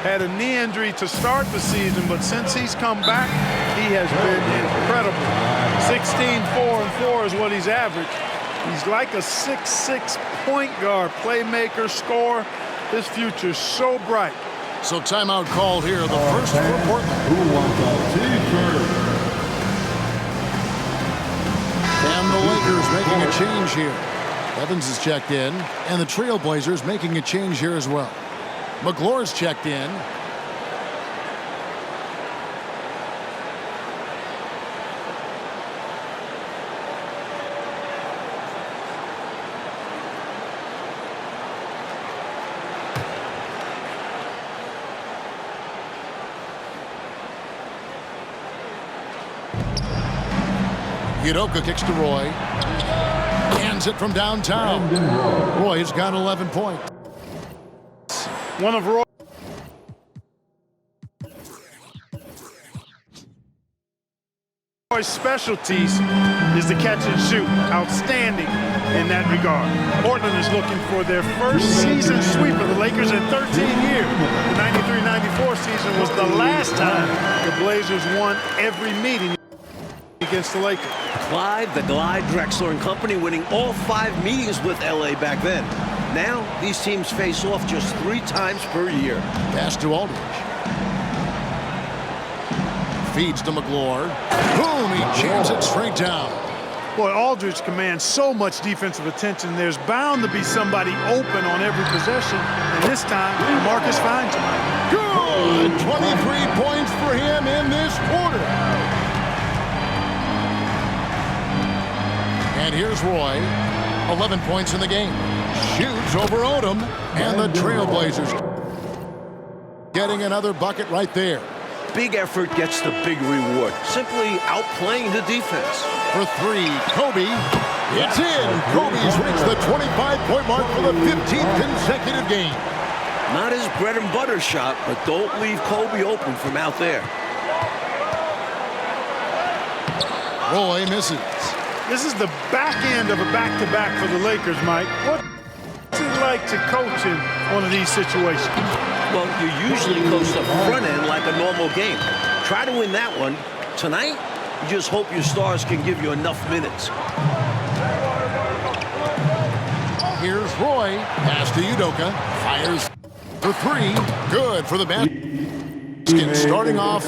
Had a knee injury to start the season, but since he's come back, he has been incredible. 16, 4, and 4 is what he's averaged. He's like a 6'6" point guard, playmaker, scorer. His future's so bright. So timeout call here, the first for Portland. Who wants a T-shirt? And the Lakers making a change here. Evans is checked in, and the Trailblazers making a change here as well. McGlore's checked in. Udoka kicks to Roy. Hands it from downtown. Roy's got 11 points. One of Roy's specialties is the catch and shoot. Outstanding in that regard. Portland is looking for their first season sweep of the Lakers in 13 years. The 93-94 season was the last time the Blazers won every meeting against the Lakers. Clyde, the Glide, Drexler and company winning all 5 meetings with LA back then. Now, these teams face off just 3 times per year. Pass to Aldridge. Feeds to McGlore. Boom, he jams it straight down. Boy, Aldridge commands so much defensive attention. There's bound to be somebody open on every possession. And this time, Marcus finds him. Good! 23 points for him in this quarter. And here's Roy. 11 points in the game. Shoots over Odom. And the Trailblazers getting another bucket right there. Big effort gets the big reward. Simply outplaying the defense. For 3, Kobe. It's in. Kobe's reached the 25-point mark for the 15th consecutive game. Not his bread and butter shot, but don't leave Kobe open from out there. Roy misses. This is the back end of a back-to-back for the Lakers, Mike. What's it like to coach in one of these situations? Well, you usually coach the front end like a normal game. Try to win that one. Tonight, you just hope your stars can give you enough minutes. Here's Roy. Pass to Udoka. Fires for 3. Good for the basket. Starting off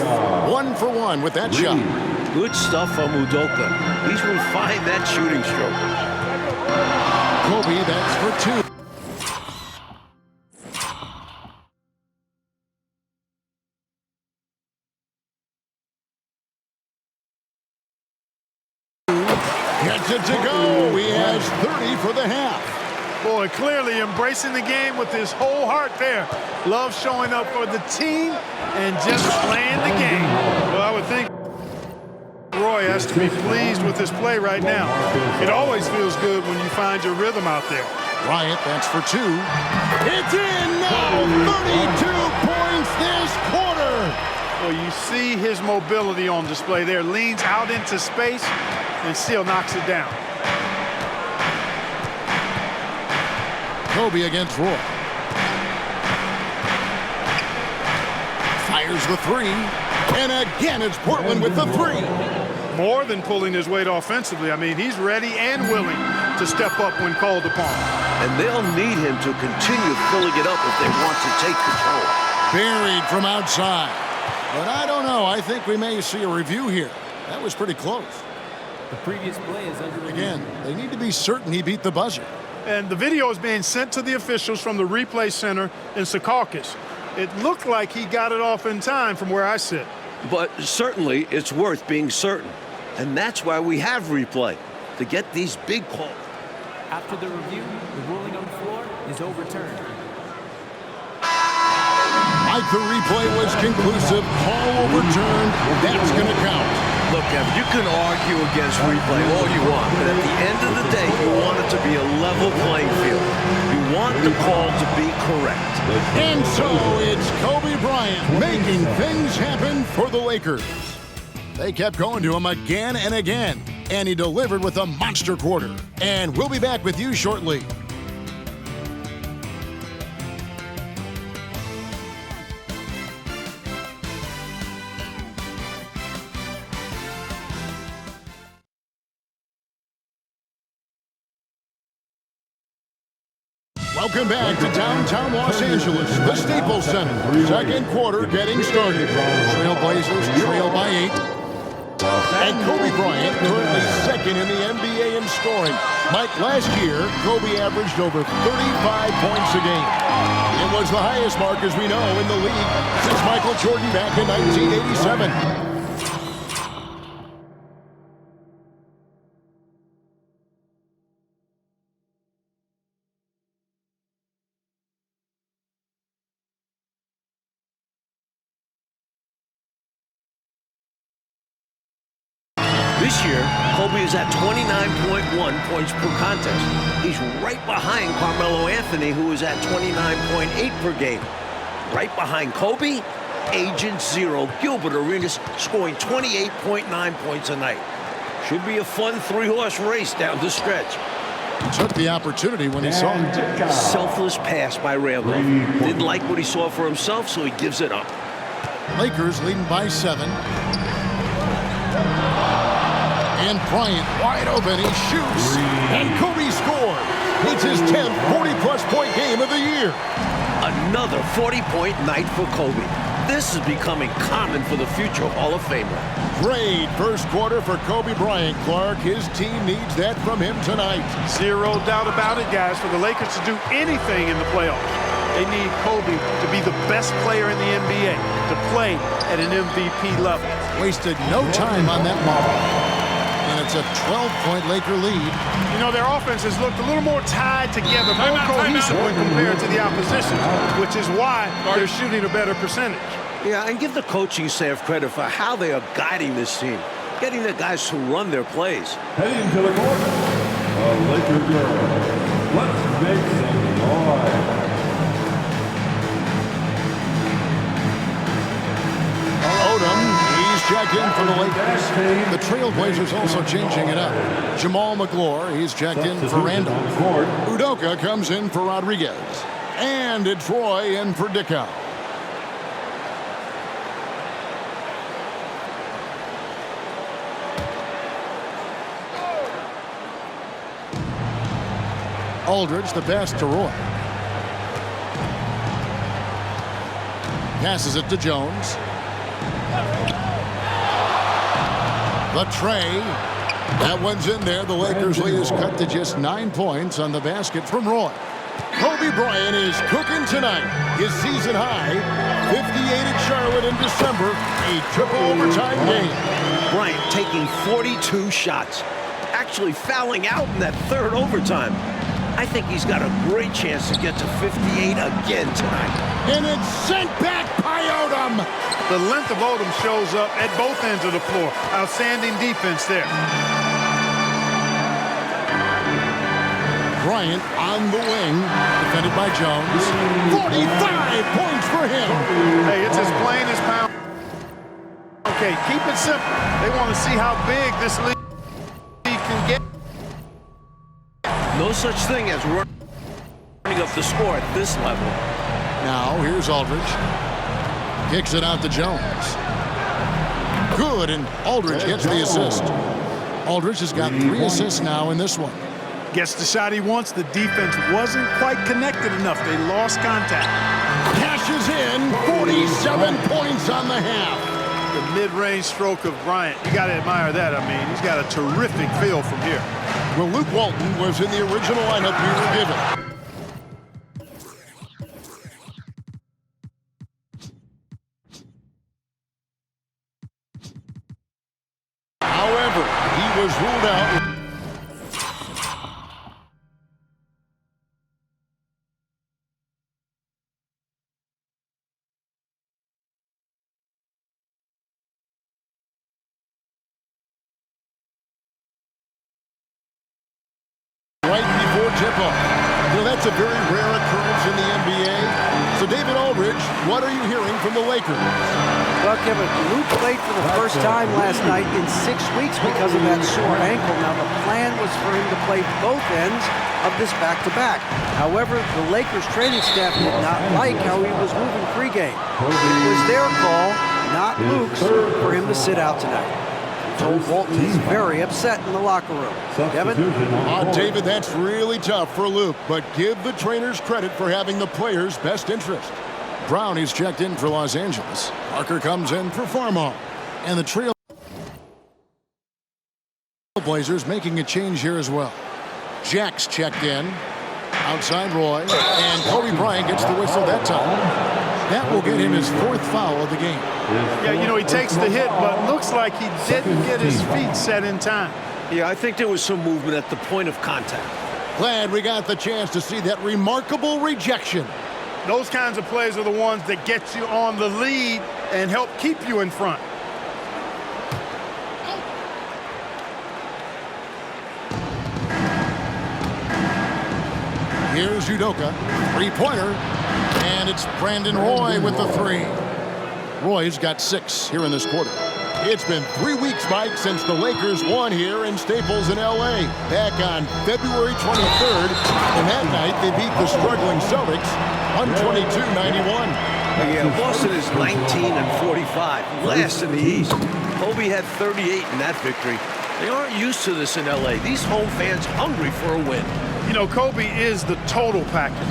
1 for 1 with that shot. Good stuff from Udoka. He's refined that shooting stroke. Kobe, that's for 2. Gets it to go. He has 30 for the half. Boy, clearly embracing the game with his whole heart there. Love showing up for the team and just playing the game. Well, I would think Roy has to be pleased with his play right now. It always feels good when you find your rhythm out there. Bryant, that's for 2. It's in now. 32 points this quarter. Well, you see his mobility on display there. Leans out into space and still knocks it down. Kobe against Roy. Fires the 3. And again, it's Portland with the 3. More than pulling his weight offensively. I mean, he's ready and willing to step up when called upon. And they'll need him to continue filling it up if they want to take control. Buried from outside. But I don't know. I think we may see a review here. That was pretty close. The previous play is under review. Again, they need to be certain he beat the buzzer. And the video is being sent to the officials from the replay center in Secaucus. It looked like he got it off in time from where I sit. But certainly, it's worth being certain. And that's why we have replay, to get these big calls. After the review, the ruling on the floor is overturned. Like the replay was conclusive, call overturned, that's going to count. Look, Evan, you can argue against replay all you want, but at the end of the day, you want it to be a level playing field. You want the call to be correct. And so it's Kobe Bryant making things happen for the Lakers. They kept going to him again and again. and he delivered with a monster quarter. And we'll be back with you shortly. Welcome back to downtown Los Angeles, the Staples Center. Second quarter getting started. Trailblazers trail by 8. And Kobe Bryant currently second in the NBA in scoring. Mike, last year, Kobe averaged over 35 points a game. It was the highest mark, as we know, in the league since Michael Jordan back in 1987. This year, Kobe is at 29.1 points per contest. He's right behind Carmelo Anthony, who is at 29.8 per game. Right behind Kobe, Agent Zero Gilbert Arenas scoring 28.9 points a night. Should be a fun three-horse race down the stretch. He took the opportunity when he saw it. Selfless pass by Randolph. Didn't like what he saw for himself, so he gives it up. Lakers leading by 7. And Bryant wide open, he shoots, and Kobe scores. It's his 10th 40-plus point game of the year. Another 40-point night for Kobe. This is becoming common for the future Hall of Famer. Great first quarter for Kobe Bryant, Clark. His team needs that from him tonight. Zero doubt about it, guys. For the Lakers to do anything in the playoffs, they need Kobe to be the best player in the NBA, to play at an MVP level. Wasted no time on that ball. And it's a 12-point Laker lead. You know, their offense has looked a little more tied together, more cohesive when compared to the opposition, which is why they're shooting a better percentage. Yeah, and give the coaching staff credit for how they are guiding this team, getting the guys to run their plays. Heading to the court, a Laker girl. Let's make some noise. Odom, he's checked in for the Lakers. The Trailblazers also changing it up. Jamal McGlure, he's checked in for Randall. Udoka comes in for Rodriguez. And it's Roy in for Dickow. Aldridge, the pass to Roy. Passes it to Jones. The tray. That one's in there. The Lakers lead is cut to just 9 points on the basket from Roy. Kobe Bryant is cooking tonight. His season high, 58 at Charlotte in December, a triple overtime game. Bryant taking 42 shots, actually fouling out in that third overtime. I think he's got a great chance to get to 58 again tonight. And it's sent back by Odom. The length of Odom shows up at both ends of the floor. Outstanding defense there. Bryant on the wing, defended by Jones. 45 points for him. Hey, it's as plain as pound. Okay, keep it simple. They want to see how big this league can get. No such thing as running up the score at this level. Now, here's Aldridge. Kicks it out to Jones. Good, and Aldridge gets the assist. Aldridge has got 3 assists now in this one. Gets the shot he wants. The defense wasn't quite connected enough. They lost contact. Cashes in, 47 points on the half. The mid-range stroke of Bryant, you got to admire that. I mean, he's got a terrific feel from here. Well, Luke Walton was in the original lineup we were given. However, he was ruled out. Right before tip-off. You know, that's a very rare occurrence in the NBA. So, David Aldridge, what are you hearing from the Lakers? Well, Kevin, Luke played for the first time last night in 6 weeks because of that sore ankle. Now, the plan was for him to play both ends of this back-to-back. However, the Lakers training staff did not like how he was moving pregame. It was their call, not Luke's, for him to sit out tonight. Told Walton he's very upset in the locker room. Kevin? David, that's really tough for Luke, but give the trainers credit for having the players' best interest. Brown is checked in for Los Angeles. Parker comes in for Farmall. And the Trailblazers making a change here as well. Jack's checked in. Outside Roy. And Kobe Bryant gets the whistle that time. That will get him his 4th foul of the game. Yeah, you know, he takes the hit, but looks like he didn't get his feet set in time. Yeah, I think there was some movement at the point of contact. Glad we got the chance to see that remarkable rejection. Those kinds of plays are the ones that get you on the lead and help keep you in front. Here's Udoka, 3-pointer, and it's Brandon Roy with the 3. Roy's got 6 here in this quarter. It's been 3 weeks, Mike, since the Lakers won here in Staples in L.A. back on February 23rd, and that night they beat the struggling Celtics 122-91. Yeah, Boston is 19-45, last in the East. Kobe had 38 in that victory. They aren't used to this in L.A. These home fans hungry for a win. You know, Kobe is the total package.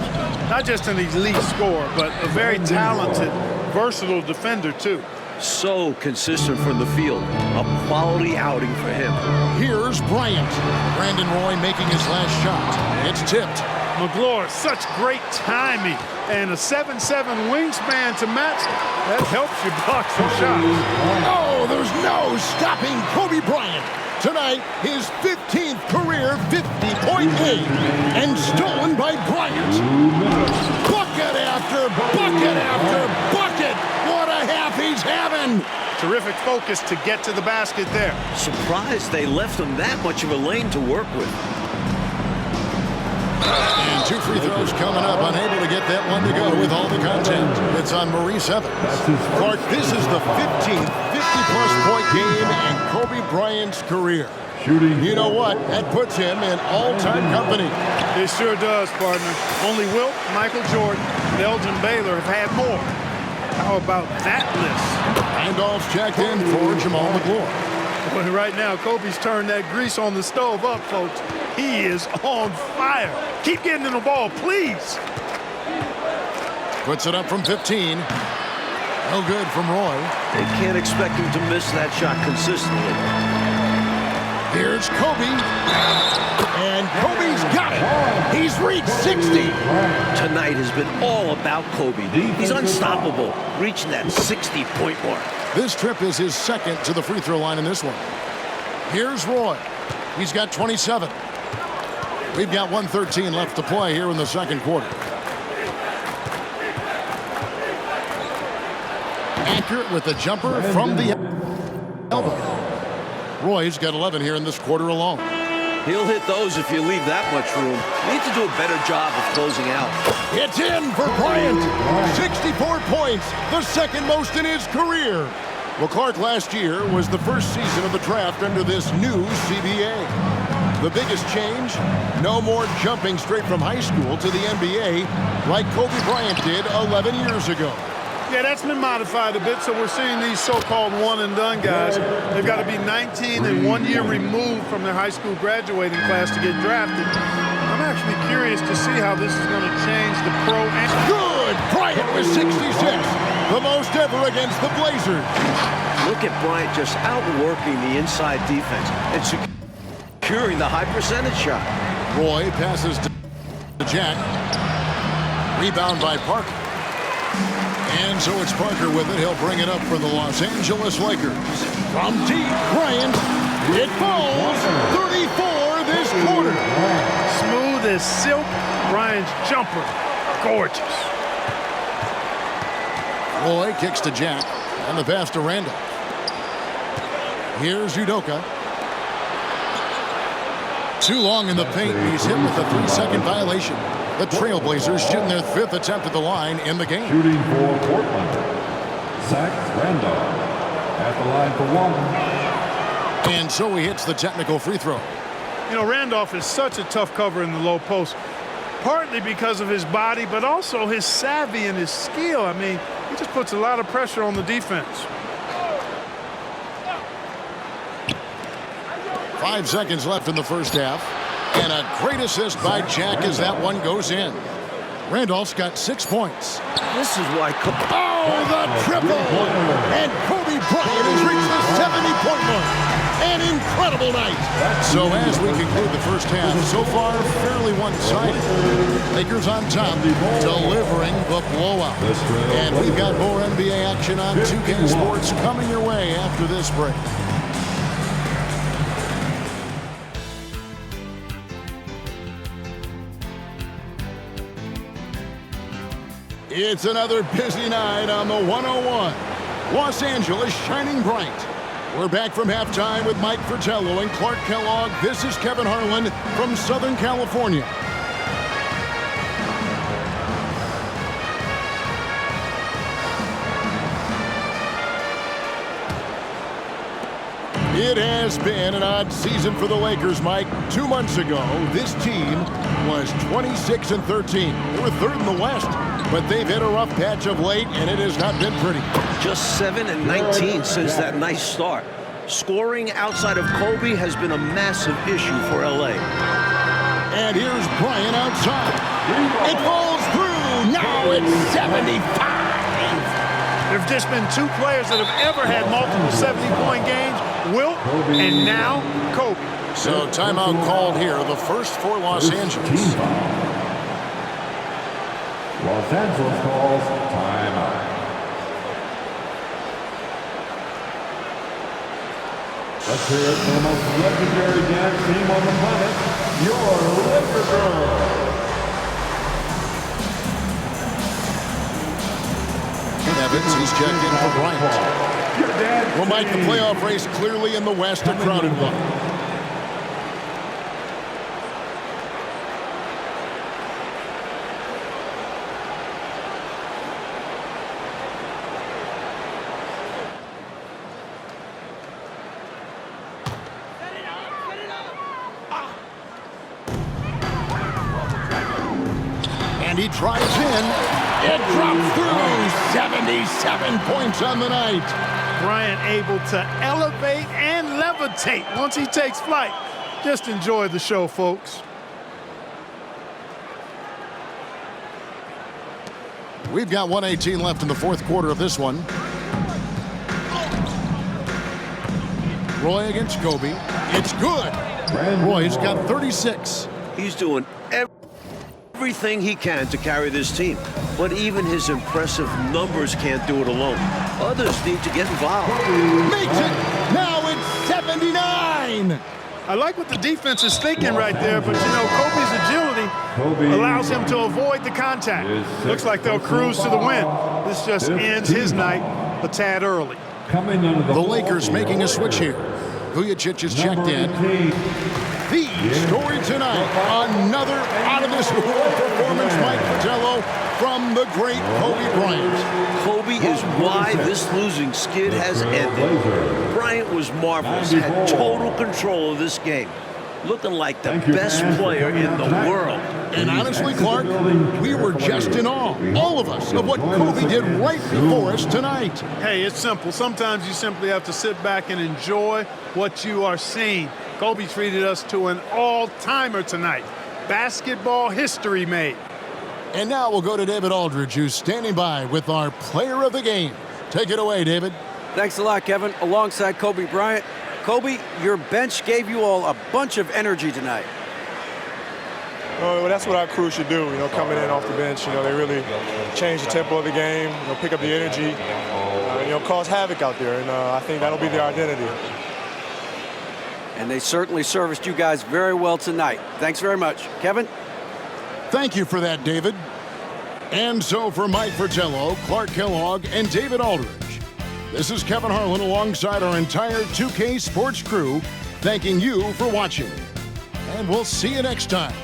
Not just an elite scorer, but a very talented, versatile defender, too. So consistent from the field. A quality outing for him. Here's Bryant. Brandon Roy making his last shot. It's tipped. McGlure, such great timing. And a 7'7" wingspan to match. That helps you block some shots. Oh, there's no stopping Kobe Bryant. Tonight, his 15th career 50-point game. And stolen by Bryant. Bucket after bucket after bucket. What a half he's having. Terrific focus to get to the basket there. Surprised they left him that much of a lane to work with. And 2 free throws coming up. Unable to get that one to go with all the contact. It's on Maurice Evans. Clark, this is the 15th 50-plus point game in Kobe Bryant's career. You know what? That puts him in all-time company. It sure does, partner. Only Wilt, Michael Jordan, and Elgin Baylor have had more. How about that list? Randolph's checked in for Jamal McGlure. But right now, Kobe's turned that grease on the stove up, folks. He is on fire. Keep getting in the ball, please. Puts it up from 15. No good from Roy. They can't expect him to miss that shot consistently. Here's Kobe. And Kobe's got it. He's reached 60. Tonight has been all about Kobe. He's unstoppable, reaching that 60-point mark. This trip is his 2nd to the free throw line in this one. Here's Roy. He's got 27. We've got 1:13 left to play here in the 2nd quarter. Accurate with the jumper from the elbow. Roy's got 11 here in this quarter alone. He'll hit those if you leave that much room. You need to do a better job of closing out. It's in for Bryant. 64 points, the 2nd most in his career. Well, Clark, last year was the first season of the draft under this new CBA. The biggest change, no more jumping straight from high school to the NBA like Kobe Bryant did 11 years ago. Yeah, that's been modified a bit, so we're seeing these so-called one-and-done guys. They've got to be 19 and 1 year removed from their high school graduating class to get drafted. I'm actually curious to see how this is going to change the pro. Good! Bryant with 66, the most ever against the Blazers. Look at Bryant just outworking the inside defense and securing the high percentage shot. Roy passes to Jack. Rebound by Parker. And so it's Parker with it. He'll bring it up for the Los Angeles Lakers. From deep, Bryant. It falls. 34 this quarter. Smooth as silk. Bryant's jumper. Gorgeous. Roy kicks to Jack. And the pass to Randall. Here's Udoka. Too long in the paint. He's hit with a 3-second violation. The Trailblazers shooting their 5th attempt at the line in the game. Shooting for Portland, Zach Randolph at the line for one. And so he hits the technical free throw. You know, Randolph is such a tough cover in the low post, partly because of his body, but also his savvy and his skill. I mean, he just puts a lot of pressure on the defense. 5 seconds left in the first half. And a great assist by Jack as that one goes in. Randolph's got 6 points. This is why. Oh, the triple! And Kobe Bryant has reached the 70-point mark. An incredible night. So as we conclude the first half, so far fairly one-sided. Lakers on top, delivering the blowout. And we've got more NBA action on 2K Sports coming your way after this break. It's another busy night on the 101. Los Angeles shining bright. We're back from halftime with Mike Fratello and Clark Kellogg. This is Kevin Harlan from Southern California. It has been an odd season for the Lakers, Mike. 2 months ago, this team was 26-13. They were third in the West, but they've hit a rough patch of late, and it has not been pretty. Just 7-19 since that nice start. Scoring outside of Kobe has been a massive issue for LA. And here's Bryant outside. It falls through. Now it's 75. There have just been 2 players that have ever had multiple 70-point games, Wilt and now Kobe. So timeout called here, the first for Los Angeles. Los Angeles calls timeout. Let's hear it for the most legendary dance team on the planet, your Laker Girls. Evans, he's checked in for Bryant. Well, Mike, the playoff race clearly in the West, a crowded one. And he drives in. It drops through. 77 points on the night. Bryant able to elevate and levitate once he takes flight. Just enjoy the show, folks. We've got 1:18 left in the fourth quarter of this one. Roy against Kobe. It's good. Roy's got 36. He's doing everything he can to carry this team, but even his impressive numbers can't do it alone. Others need to get involved. Makes it. Now it's 79. I like what the defense is thinking right there, but, you know, Kobe's agility allows him to avoid the contact. Looks like they'll cruise to the win. This just ends his night a tad early. The Lakers making a switch here. Vujacic is checked in. The story tonight, another out-of-this-world performance, Mike Fratello, from the great Kobe Bryant. Kobe is why this losing skid has ended. Bryant was marvelous, had total control of this game, looking like the best player in the world. And honestly, Clark, we were just in awe, all of us, of what Kobe did right before us tonight. Hey, it's simple. Sometimes you simply have to sit back and enjoy what you are seeing. Kobe treated us to an all-timer tonight. Basketball history made. And now we'll go to David Aldridge, who's standing by with our player of the game. Take it away, David. Thanks a lot, Kevin. Alongside Kobe Bryant. Kobe, your bench gave you all a bunch of energy tonight. Well, that's what our crew should do, you know, coming in off the bench. You know, they really change the tempo of the game, you know, pick up the energy, you know, cause havoc out there. And I think that'll be their identity. And they certainly serviced you guys very well tonight. Thanks very much. Kevin? Thank you for that, David. And so for Mike Fratello, Clark Kellogg, and David Aldridge, this is Kevin Harlan alongside our entire 2K Sports crew, thanking you for watching. And we'll see you next time.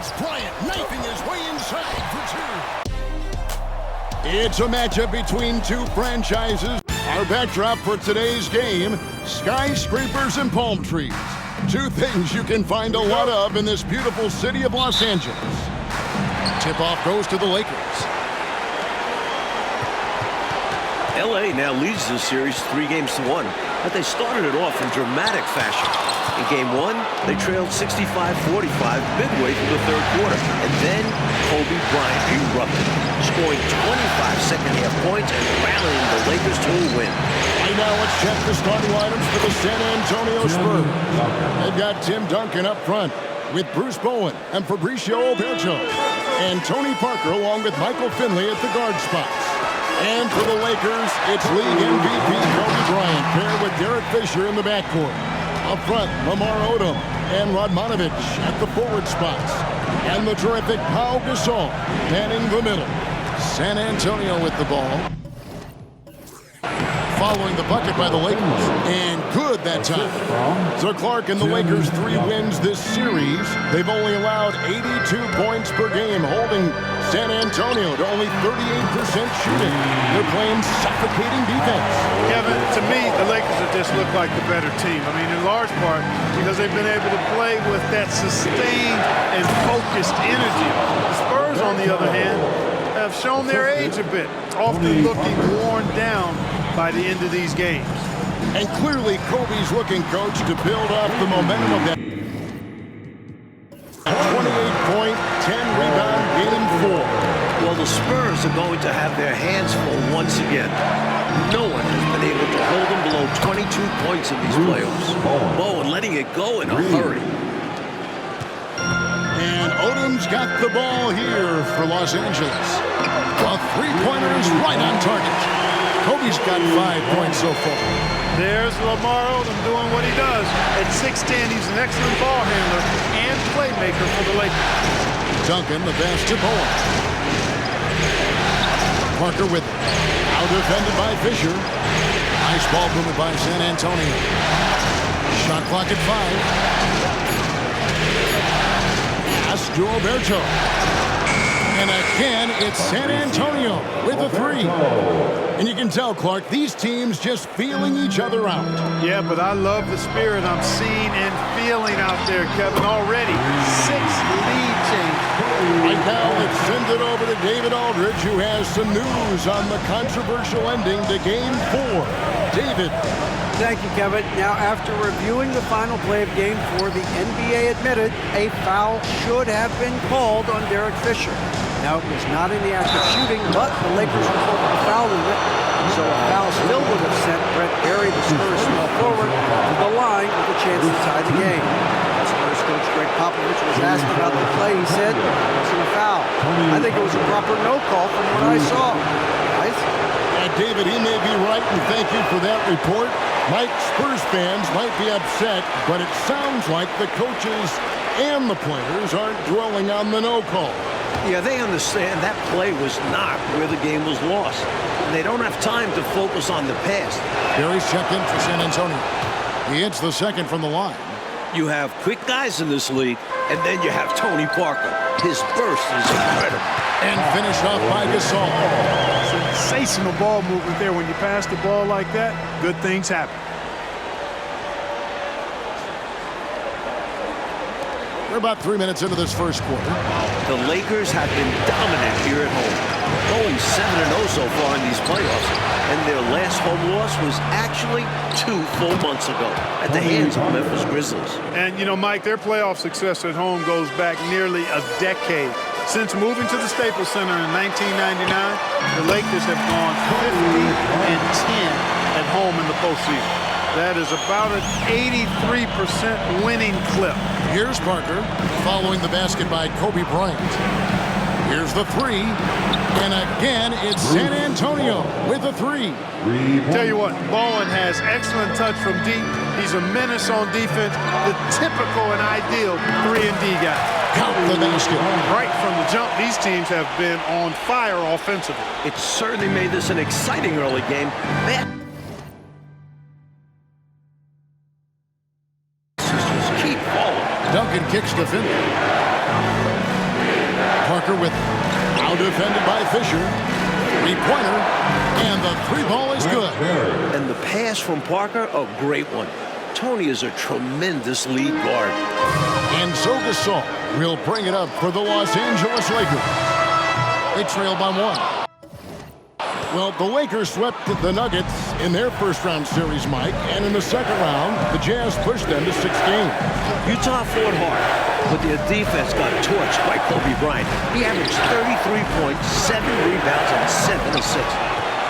It's Bryant knifing his way inside for two. It's a matchup between two franchises. Our backdrop for today's game, skyscrapers and palm trees. Two things you can find a lot of in this beautiful city of Los Angeles. Tip-off goes to the Lakers. LA now leads the series 3-1, but they started it off in dramatic fashion. In game one, they trailed 65-45 midway through the third quarter, and then Kobe Bryant erupted, scoring 25 second-half points and rallying the Lakers to a win. Right now, let's check the starting lineups for the San Antonio Spurs. They've got Tim Duncan up front with Bruce Bowen and Fabricio Oberto, and Tony Parker along with Michael Finley at the guard spots. And for the Lakers, it's league MVP Kobe Bryant paired with Derek Fisher in the backcourt. Up front, Lamar Odom and Radmanovich at the forward spots. And the terrific Pau Gasol manning the middle. San Antonio with the ball. Following the bucket by the Lakers. And good that time. So Clark and the Lakers 3 wins this series. They've only allowed 82 points per game, holding San Antonio to only 38% shooting. They're playing suffocating defense. Kevin, to me, the Lakers have just looked like the better team. I mean, in large part because they've been able to play with that sustained and focused energy. The Spurs, on the other hand, have shown their age a bit, often looking worn down by the end of these games. And clearly, Kobe's looking, coach, to build off the momentum of that 28-point, 10-rebound game 4. Well, the Spurs are going to have their hands full once again. No one has been able to hold them below 22 points in these playoffs. Bowen letting it go in a hurry. And Odom's got the ball here for Los Angeles. A three-pointer is right on target. Kobe's got 5 points so far. There's Lamar Odom doing what he does. At 6'10", he's an excellent ball handler and playmaker for the Lakers. Duncan, the pass to Bowen. Parker with it. Out defended by Fisher. Nice ball movement by San Antonio. Shot clock at 5. Pass to Oberto. And again, it's San Antonio with a 3. And you can tell, Clark, these teams just feeling each other out. Yeah, but I love the spirit I'm seeing and feeling out there, Kevin, already. 6 lead change. Right now, let's send it over to David Aldridge, who has some news on the controversial ending to Game 4. David. Thank you, Kevin. Now, after reviewing the final play of Game 4, the NBA admitted a foul should have been called on Derek Fisher. Now, it was not in the act of shooting, but the Lakers reported the foul limit, so a foul still would have sent Brett Berry, the Spurs small forward, to the line with a chance to tie the game. Spurs coach Greg Popovich was asked about the play. He said it wasn't a foul. I think it was a proper no call from what I saw. Right? David, he may be right, and thank you for that report. Mike, Spurs fans might be upset, but it sounds like the coaches and the players aren't dwelling on the no call. Yeah, they understand that play was not where the game was lost. And they don't have time to focus on the past. Berry's checked in for San Antonio. He hits the second from the line. You have quick guys in this league, and then you have Tony Parker. His burst is incredible. And finished off by Gasol. Sensational ball movement there. When you pass the ball like that, good things happen. We're about 3 minutes into this first quarter. The Lakers have been dominant here at home, going 7-0 so far in these playoffs, and their last home loss was actually 2 full months ago at the hands of Memphis Grizzlies. And, you know, Mike, their playoff success at home goes back nearly a decade. Since moving to the Staples Center in 1999, the Lakers have gone 50-10 at home in the postseason. That is about an 83% winning clip. Here's Parker following the basket by Kobe Bryant. Here's the 3. And again, it's San Antonio with a 3. Tell you what, Bowen has excellent touch from deep. He's a menace on defense, the typical and ideal 3-and-D guy. Count the basket. Right from the jump, these teams have been on fire offensively. It certainly made this an exciting early game. Duncan kicks to Finley. Parker with now defended by Fisher. Three-pointer, and the three ball is good. And the pass from Parker, a great one. Tony is a tremendous lead guard. And so Gasol will bring it up for the Los Angeles Lakers. They trail by one. Well, the Lakers swept the Nuggets in their first-round series, Mike, and in the second round, the Jazz pushed them to 6 games. Utah fought hard, but their defense got torched by Kobe Bryant. He averaged 33 points, 7 rebounds, and 7 assists.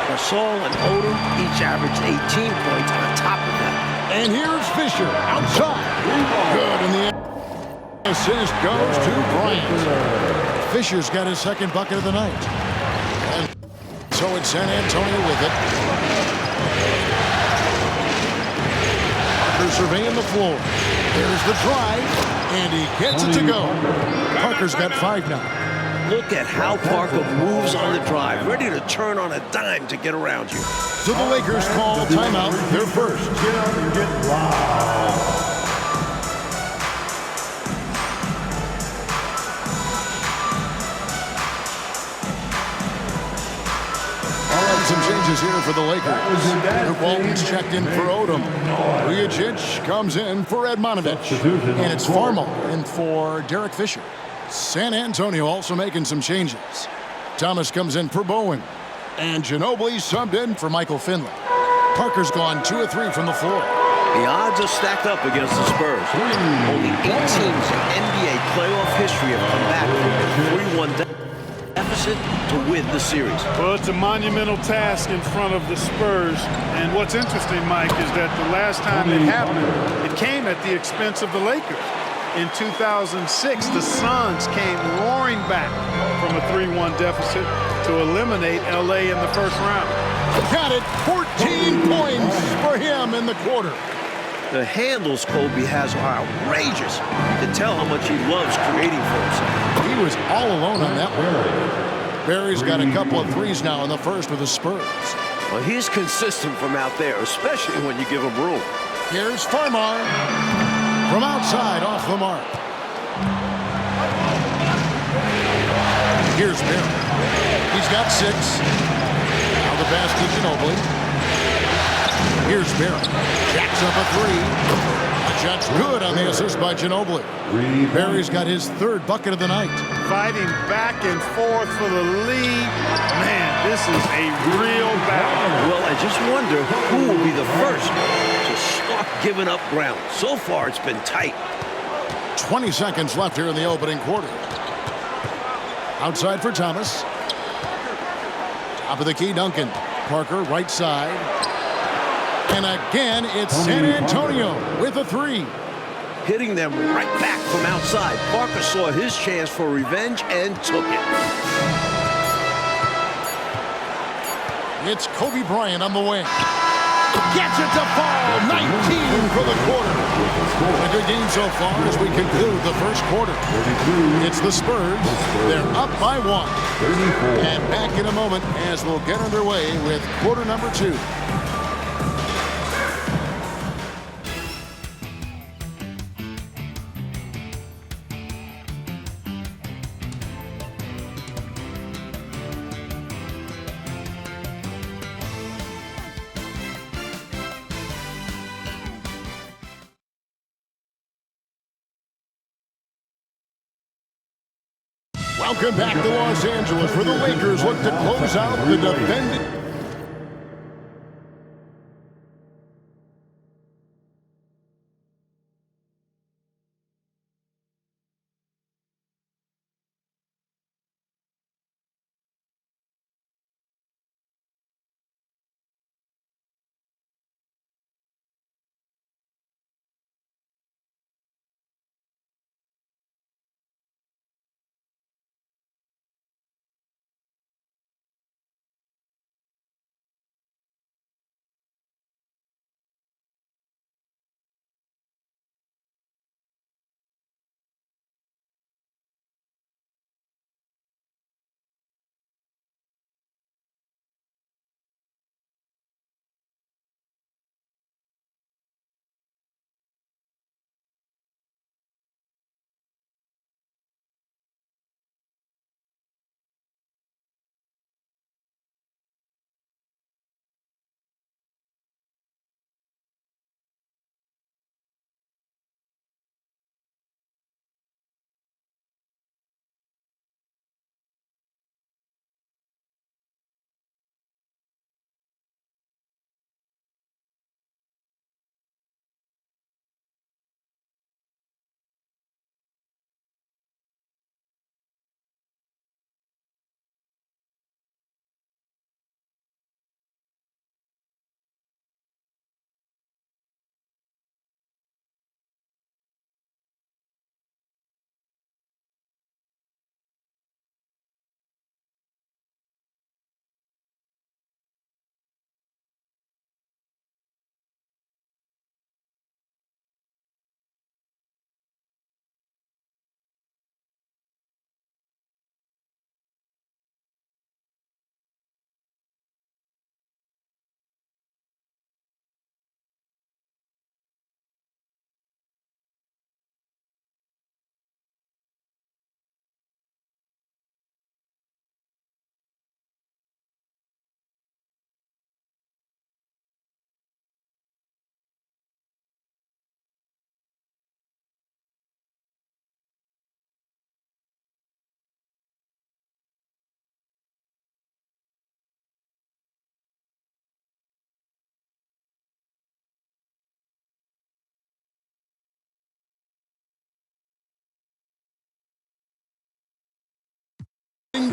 Gasol and Odom each averaged 18 points on top of that. And here's Fisher outside. Good, and the assist goes to Bryant. Fisher's got his second bucket of the night. And so it's San Antonio with it. Parker surveying the floor. There's the drive, and he gets it to go. Parker's got 5 now. Look at how Parker moves on the drive, ready to turn on a dime to get around you. So the Lakers call timeout, their first. Some changes here for the Lakers. Luke Walton's checked in for Odom. Vujacic comes in for Edmonovich. And it's Farmel in for Derek Fisher. San Antonio also making some changes. Thomas comes in for Bowen. And Ginobili subbed in for Michael Finley. Parker's gone 2 of 3 from the floor. The odds are stacked up against the Spurs. Only 8 teams in NBA playoff history have come back from a 3-1 deficit to win the series. Well, it's a monumental task in front of the Spurs. And what's interesting, Mike, is that the last time it happened, it came at the expense of the Lakers. In 2006, the Suns came roaring back from a 3-1 deficit to eliminate LA in the first round. Got it, 14 points for him in the quarter. The handles Kobe has are outrageous. You can tell how much he loves creating for himself. He was all alone on that one. Barry's got a couple of threes now in the first with the Spurs. Well, he's consistent from out there, especially when you give him room. Here's Farmar from outside off the mark. Here's Barry. He's got 6. Now the pass to Ginobili. Here's Barry. Jacks up a 3. A shot's good on the assist by Ginobili. Barry's got his 3rd bucket of the night. Fighting back and forth for the lead. Man, this is a real battle. Well, I just wonder who will be the first to start giving up ground. So far, it's been tight. 20 seconds left here in the opening quarter. Outside for Thomas. Top of the key, Duncan. Parker, right side. And again, it's San Antonio with a 3. Hitting them right back from outside. Parker saw his chance for revenge and took it. It's Kobe Bryant on the wing. Gets it to fall. 19 for the quarter. A good game so far as we conclude the first quarter. It's the Spurs. They're up by 1. And back in a moment as we'll get underway with quarter number 2. Welcome back to Los Angeles, where the Lakers look to close out the defending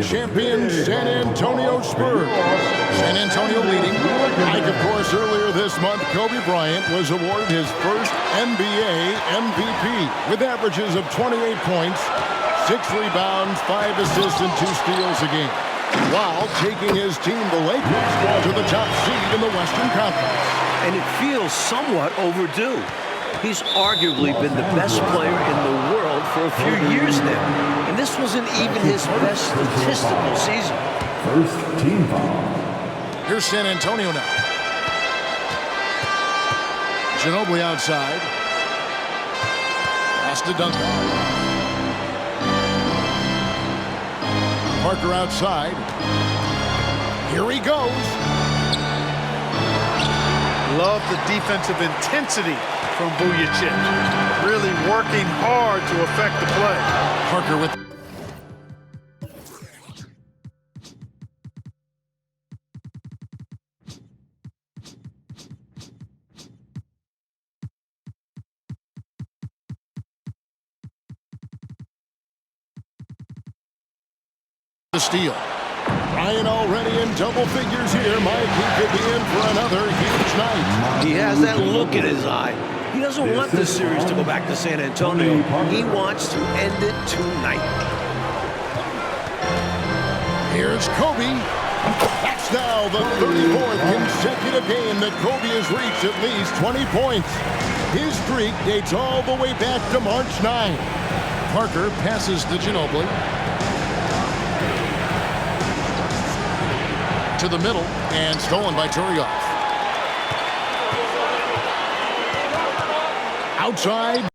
champion San Antonio Spurs. San Antonio leading. Like, of course, earlier this month, Kobe Bryant was awarded his first NBA MVP with averages of 28 points, 6 rebounds, 5 assists, and 2 steals a game, while taking his team, the Lakers, to the top seed in the Western Conference. And it feels somewhat overdue. He's arguably been the best player in the world for a few years now. And this wasn't even his best statistical season. First team foul. Here's San Antonio now. Ginobili outside. Pass to Duncan. Parker outside. Here he goes. Love the defensive intensity from Vujacic. Really working hard to affect the play. Parker with the steal. Bryant already in double figures here. Mike, he could be in for another huge night. He has that look in his eye. He doesn't want this series to go back to San Antonio. He wants to end it tonight. Here's Kobe. That's now the 34th consecutive game that Kobe has reached at least 20 points. His streak dates all the way back to March 9. Parker passes to Ginobili. To the middle, and stolen by Turioff. Outside.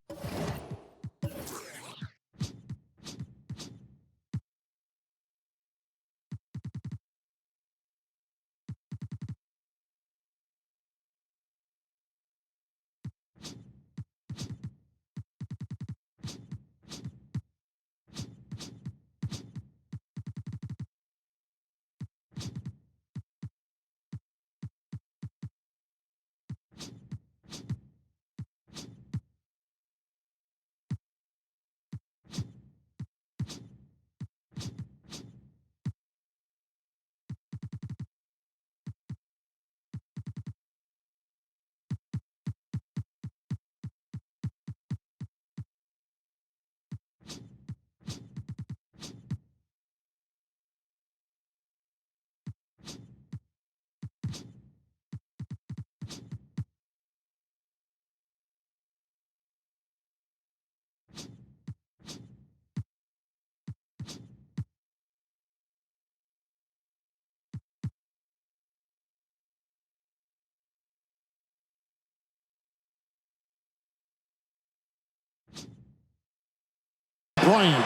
Bryant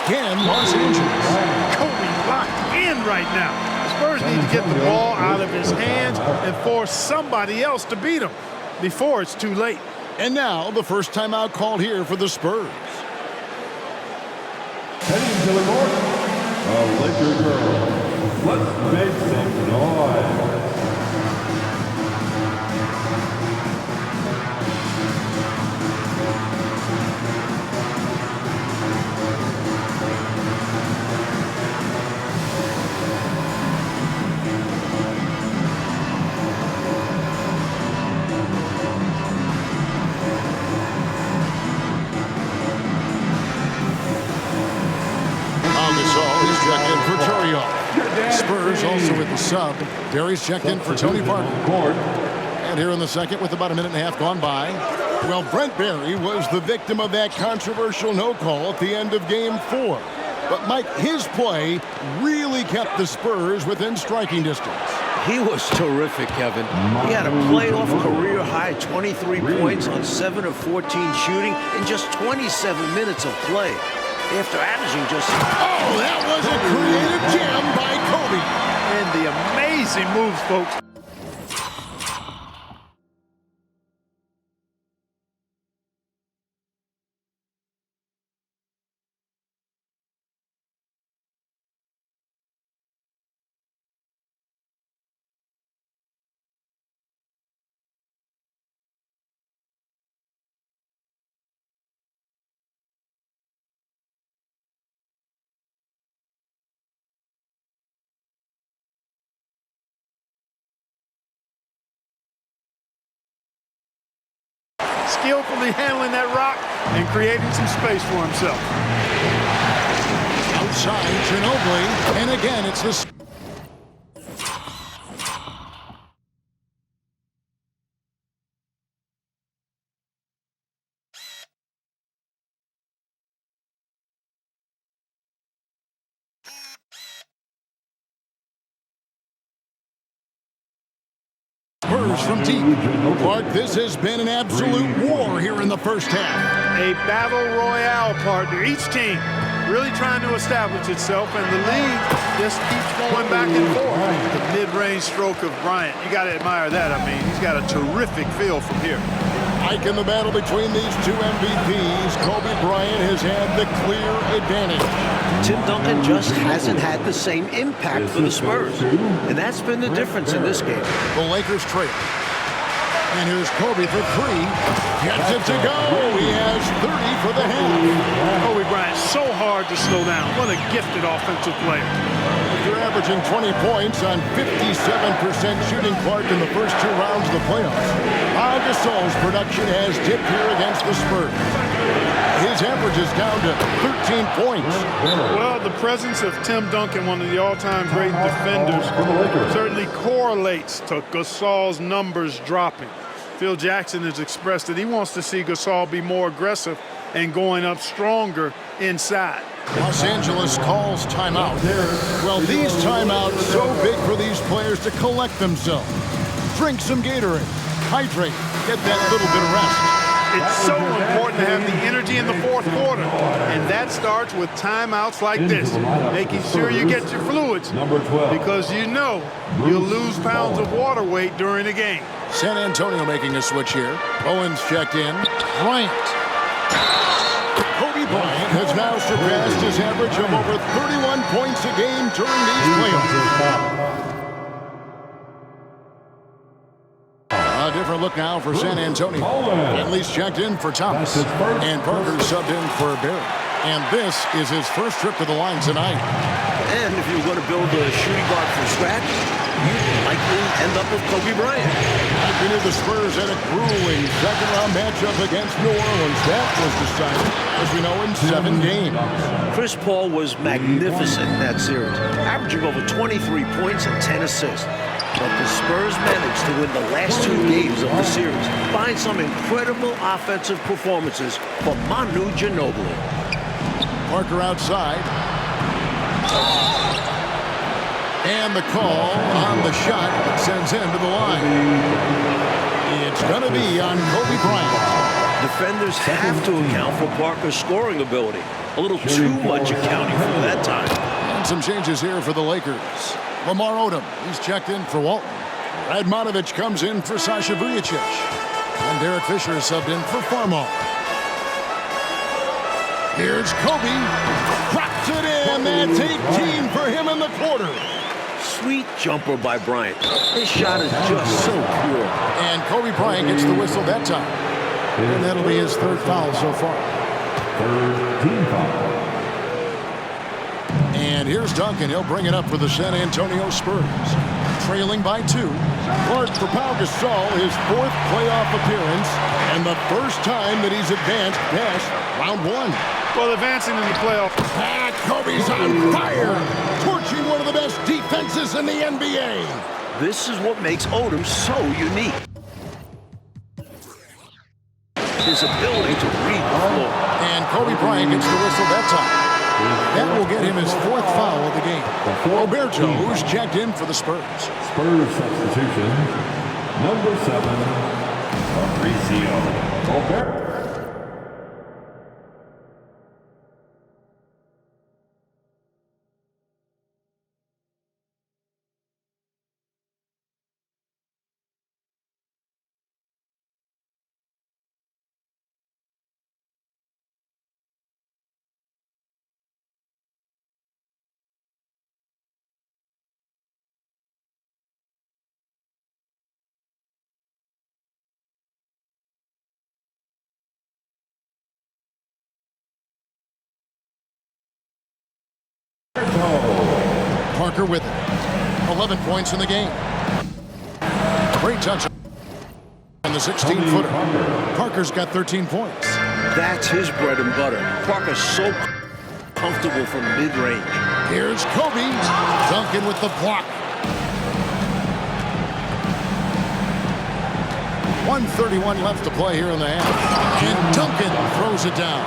again, Los Angeles. Kobe locked in right now. The Spurs need to get the ball out of his hands and force somebody else to beat him before it's too late. And now the first timeout called here for the Spurs. Heading to the court, a Laker girl. Let's make some noise. Spurs also with the sub. Barry's checked in for Tony Parker. And here in the second with about a minute and a half gone by. Well, Brent Barry was the victim of that controversial no call at the end of Game 4. But, Mike, his play really kept the Spurs within striking distance. He was terrific, Kevin. He had a playoff career-high 23 points on 7 of 14 shooting in just 27 minutes of play. After averaging just... Oh, that was a creative jam by Kobe. And the amazing moves, folks. skillfully handling that rock and creating some space for himself. Outside Ginobili, and again it's the Spurs from deep. Clark, this has been an absolute war here in the first half. A battle royale, partner. Each team really trying to establish itself, and the league just keeps going back and forth. The mid-range stroke of Bryant, you got to admire that. I mean, he's got a terrific feel from here. Like in the battle between these two MVPs, Kobe Bryant has had the clear advantage. Tim Duncan just hasn't had the same impact for the Spurs, and that's been the difference in this game. The Lakers trail. And here's Kobe for three. Gets it to go. He has 30 for the half. Kobe Bryant, so hard to slow down. What a gifted offensive player. They're averaging 20 points on 57% shooting, Clark, in the first two rounds of the playoffs. Pau Gasol's production has dipped here against the Spurs. His average is down to 13 points. Well, the presence of Tim Duncan, one of the all-time great defenders, certainly correlates to Gasol's numbers dropping. Phil Jackson has expressed that he wants to see Gasol be more aggressive and going up stronger inside. Los Angeles calls timeout. Well, these timeouts so big for these players to collect themselves. Drink some Gatorade, hydrate, get that little bit of rest. It's so important to have the energy in the fourth quarter, and that starts with timeouts like this, making sure you get your fluids, because you know you'll lose pounds of water weight during the game. San Antonio making a switch here. Owens checked in. Bryant. Kobe Bryant has now surpassed his average of over 31 points a game during these playoffs. A different look now for San Antonio. Henley's checked in for Thomas. And Parker subbed in for Barrett. And this is his first trip to the line tonight. And if you're going to build a shooting guard from scratch, you'd likely end up with Kobe Bryant. We knew the Spurs had a grueling second-round matchup against New Orleans. That was decided, as we know, in 7 games. Chris Paul was magnificent in that series, averaging over 23 points and 10 assists. But the Spurs managed to win the last 2 games of the series, behind some incredible offensive performances from Manu Ginobili. Parker outside. And the call on the shot sends him to the line. It's going to be on Kobe Bryant. Defenders have to account for Parker's scoring ability. A little too much accounting for that time. And some changes here for the Lakers. Lamar Odom, he's checked in for Walton. Radmanovich comes in for Sasha Vujacic. And Derek Fisher is subbed in for Farmall. Here's Kobe. Drops it in. That's 18 for him in the quarter. Sweet jumper by Bryant. His shot is just so pure. And Kobe Bryant gets the whistle that time. And that'll be his 3rd foul so far. 3rd team foul. And here's Duncan. He'll bring it up for the San Antonio Spurs. Trailing by 2. Clark for Pau Gasol, his 4th playoff appearance, and the first time that he's advanced past round 1. Well, advancing in the playoffs. Kobe's on fire, torching one of the best defenses in the NBA. This is what makes Odom so unique. His ability to read the floor. And Kobe Bryant gets the whistle that time. That will get him his 4th foul of the game. Roberto, who's checked in for the Spurs. Spurs substitution, number 7, Fabricio Roberto. Parker with it. 11 points in the game. Great touch. And the 16-footer. Parker's got 13 points. That's his bread and butter. Parker's so comfortable from mid-range. Here's Kobe. Duncan with the block. 1:31 left to play here in the half. And Duncan throws it down.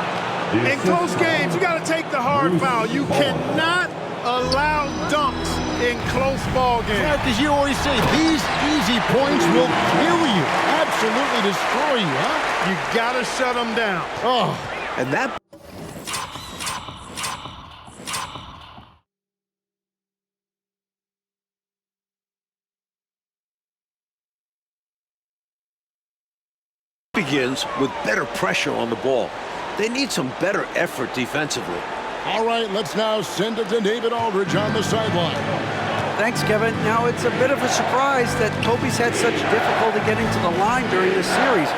In close games, you got to take the hard foul. You cannot allow dunks in close ball games. As you always say, these easy points will kill you. Absolutely destroy you, huh? You got to shut them down. Oh. And that begins with better pressure on the ball. They need some better effort defensively. All right, let's now send it to David Aldridge on the sideline. Thanks, Kevin. Now, it's a bit of a surprise that Kobe's had such difficulty getting to the line during this series.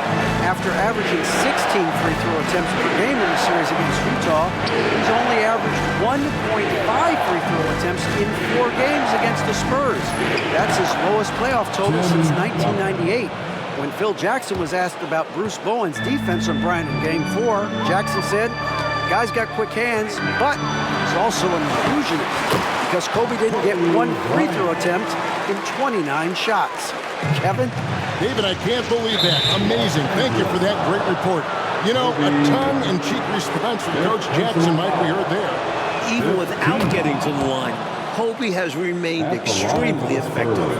After averaging 16 free throw attempts per game in the series against Utah, he's only averaged 1.5 free throw attempts in 4 games against the Spurs. That's his lowest playoff total since 1998. When Phil Jackson was asked about Bruce Bowen's defense on Bryant in Game 4, Jackson said, "Guy's got quick hands, but he's also an illusionist," because Kobe didn't get 1 free throw attempt in 29 shots. Kevin? David, I can't believe that. Amazing. Thank you for that great report. You know, a tongue-in-cheek response from Coach Jackson, Mike, we heard there. Even without getting to the line, Kobe has remained extremely effective.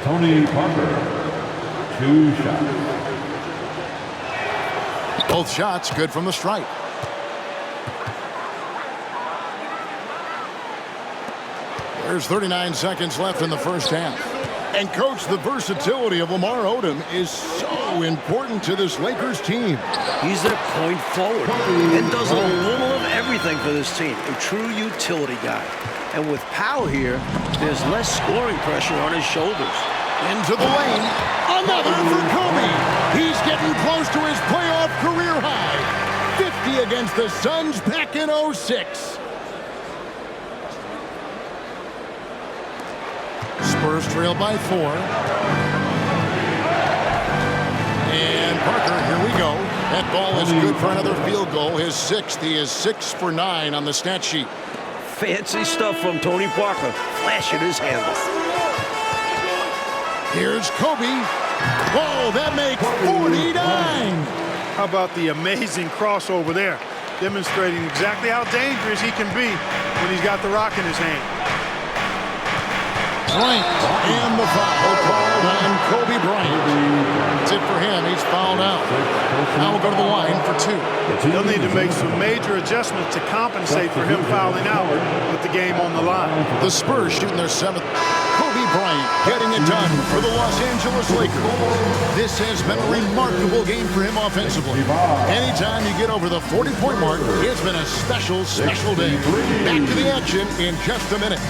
Tony Parker, 2 shots. Both shots good from the stripe. There's 39 seconds left in the first half. And, Coach, the versatility of Lamar Odom is so important to this Lakers team. He's their point forward and does a little of everything for this team. A true utility guy. And with Powell here, there's less scoring pressure on his shoulders. Into the lane. Another for Kobe. He's getting close to his playoff career high. 50 against the Suns back in 06. Spurs trail by 4. And Parker, here we go. That ball is good for another field goal. His 6th. He is 6 for 9 on the stat sheet. Fancy stuff from Tony Parker, flashing his handle. Here's Kobe. Whoa, that makes 49. How about the amazing crossover there, demonstrating exactly how dangerous he can be when he's got the rock in his hand. Bryant and the foul called on Kobe Bryant. That's it for him. He's fouled out. Now we'll go to the line for 2. They'll need to make some major adjustments to compensate for him fouling out with the game on the line. The Spurs shooting their 7th. Kobe Bryant getting it done for the Los Angeles Lakers. This has been a remarkable game for him offensively. Anytime you get over the 40-point mark, it's been a special, special day. Back to the action in just a minute.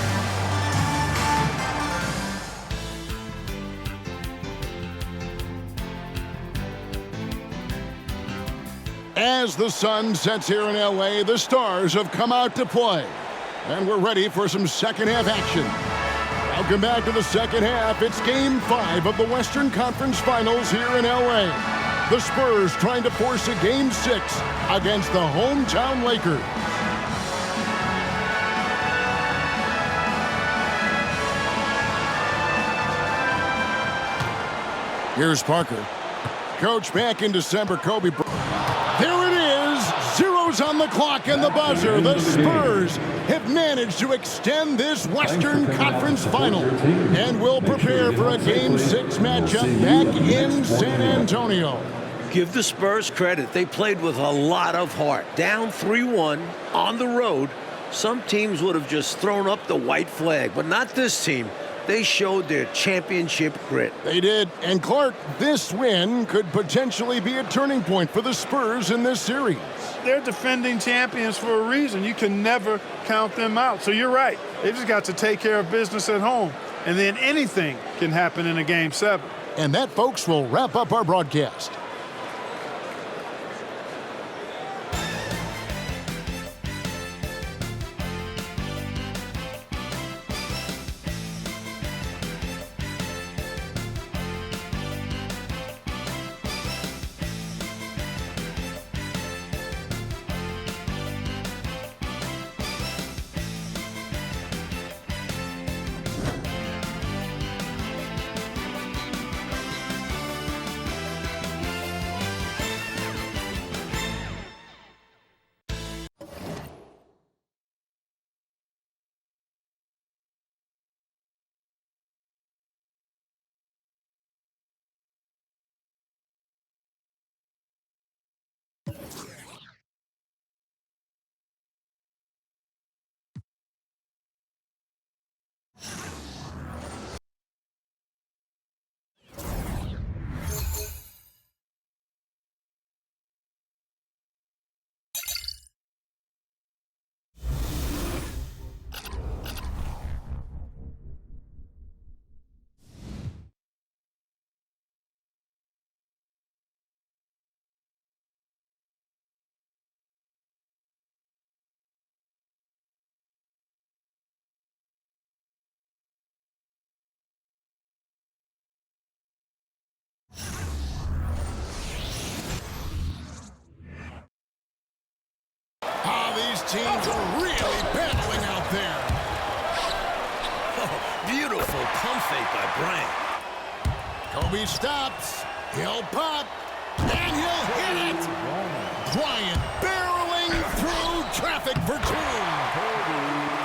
As the sun sets here in LA, the Stars have come out to play. And we're ready for some second half action. Welcome back to the second half. It's Game 5 of the Western Conference Finals here in LA. The Spurs trying to force a Game 6 against the hometown Lakers. Here's Parker. Coach, back in December, Kobe. There it is. Zeros on the clock and the buzzer. The Spurs have managed to extend this Western Conference Final and will prepare for a Game 6 matchup back in San Antonio. Give the Spurs credit. They played with a lot of heart. Down 3-1 on the road. Some teams would have just thrown up the white flag, but not this team. They showed their championship grit. They did. And Clark, this win could potentially be a turning point for the Spurs in this series. They're defending champions for a reason. You can never count them out. So you're right. They've just got to take care of business at home. And then anything can happen in a Game 7. And that, folks, will wrap up our broadcast. teams are really battling out there. Beautiful pump fake by Bryant. Kobe stops. He'll pop. And he'll hit it. Bryant barreling through traffic for two.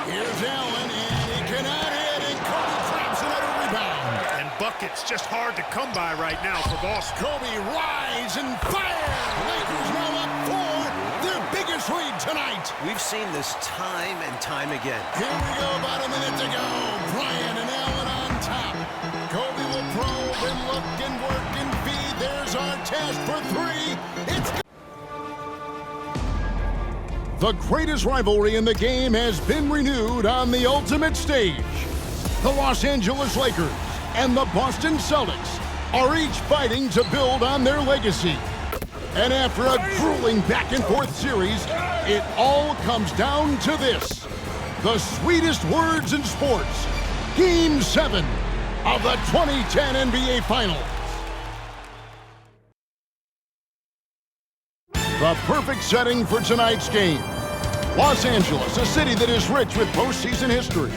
Here's Allen, and he cannot hit, and Kobe traps another rebound. And buckets just hard to come by right now for Boston. Kobe rise and fire. Lakers now up 4. Their biggest lead tonight. We've seen this time and time again. Here we go, about a minute to go. Bryant and Allen on top. Kobe will probe and look and work and feed. There's our test for 3. It's the greatest rivalry in the game has been renewed on the ultimate stage. The Los Angeles Lakers and the Boston Celtics are each fighting to build on their legacy. And after a grueling back-and-forth series, it all comes down to this. The sweetest words in sports. Game 7 of the 2010 NBA Finals. The perfect setting for tonight's game. Los Angeles, a city that is rich with postseason history.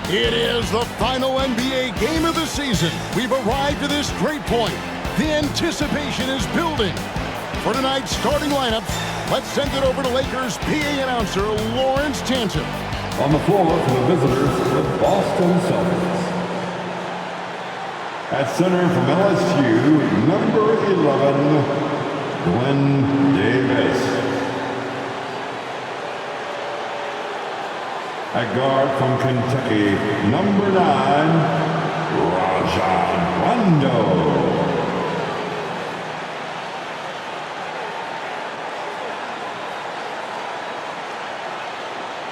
It is the final NBA game of the season. We've arrived to this great point. The anticipation is building. For tonight's starting lineups, let's send it over to Lakers PA announcer Lawrence Tanton. On the floor for the visitors, the Boston Celtics. At center from LSU, number 11, Glenn Davis. At guard from Kentucky, number 9, Rajon Rondo.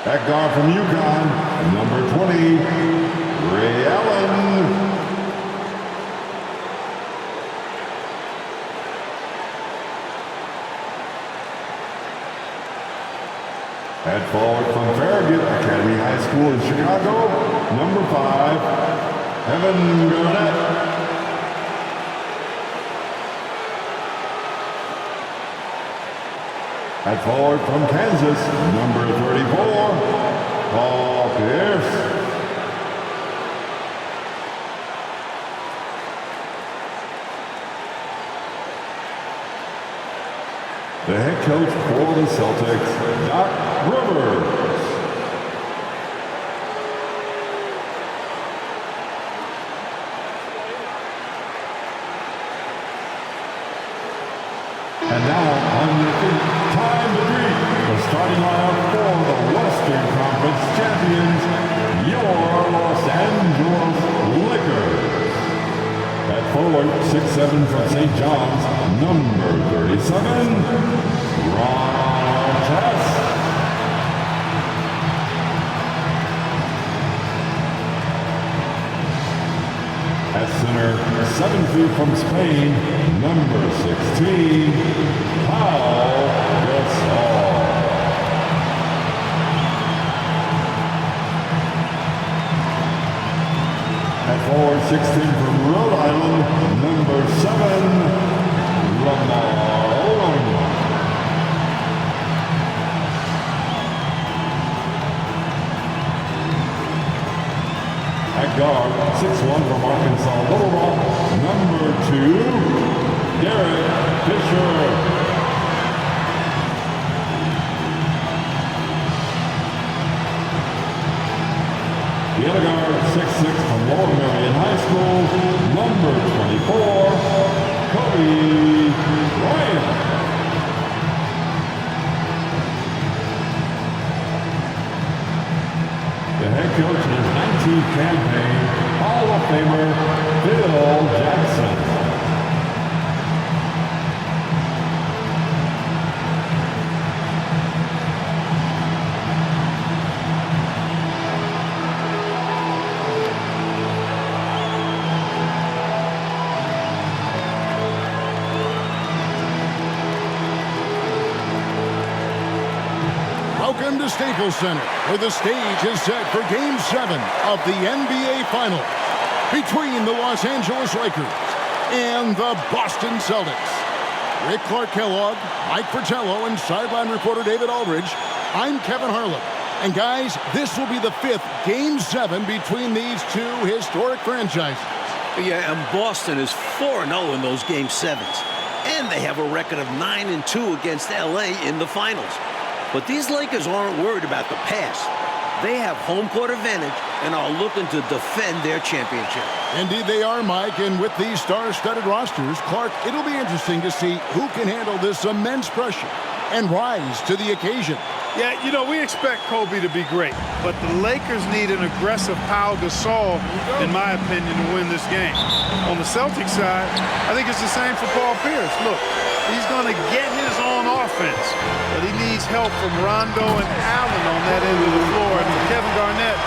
At guard from UConn, number 20, Ray Allen. At forward from Farragut Academy High School in Chicago, number 5, Evan Garnett. At forward from Kansas, number 34, Paul Pierce. The head coach for the Celtics, Doc Rivers. And now, on the time to beat, the starting lineup for the Western Conference champions, your Los Angeles Lakers. At forward, 6'7" from St. John's, number 37, Ron Test. At center, 7 feet from Spain, number 16, Paul Gasol. At forward, 16 from Rhode Island, number 7, Lamar Odom. At guard, 6'1" from Arkansas Little Rock, number 2, Derek Fisher. The other guard, 6'6" from Lower Merion High School, number 24, Kobe Bryant. The head coach in his 19th campaign, Hall of Famer Phil Jackson. Welcome to Staples Center, where the stage is set for Game 7 of the NBA Finals between the Los Angeles Lakers and the Boston Celtics. Rick Clark Kellogg, Mike Fratello, and sideline reporter David Aldridge I'm Kevin Harlan. And guys, this will be the 5th Game 7 between these two historic franchises. Yeah, and Boston is 4-0 in those Game 7s. And they have a record of 9-2 against LA in the finals. But these Lakers aren't worried about the past. They have home court advantage and are looking to defend their championship. Indeed they are, Mike, and with these star-studded rosters, Clark, it'll be interesting to see who can handle this immense pressure and rise to the occasion. Yeah, you know, we expect Kobe to be great, but the Lakers need an aggressive Pau Gasol, in my opinion, to win this game. On the Celtics side, I think it's the same for Paul Pierce. Look, he's going to get his own offense, but he needs help from Rondo and Allen on that end of the floor. And for Kevin Garnett,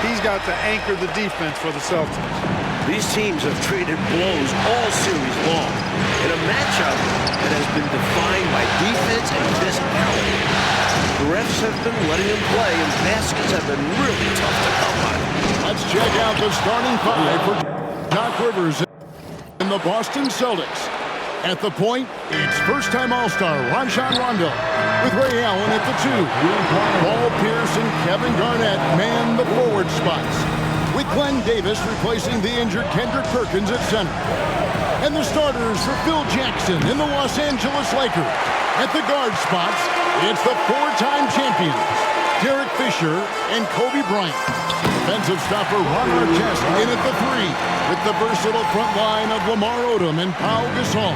he's got to anchor the defense for the Celtics. These teams have traded blows all series long in a matchup that has been defined by defense and physicality. The refs have been letting him play, and baskets have been really tough to come by. Let's check out the starting 5 for Doc Rivers and the Boston Celtics. At the point, it's first-time All-Star Rajon Rondo with Ray Allen at the 2. Paul Pierce and Kevin Garnett man the forward spots, with Glenn Davis replacing the injured Kendrick Perkins at center. And the starters for Phil Jackson and the Los Angeles Lakers. At the guard spots, it's the 4-time champions, Derek Fisher and Kobe Bryant. Defensive stopper Ron Artest in at the 3, with the versatile front line of Lamar Odom and Pau Gasol.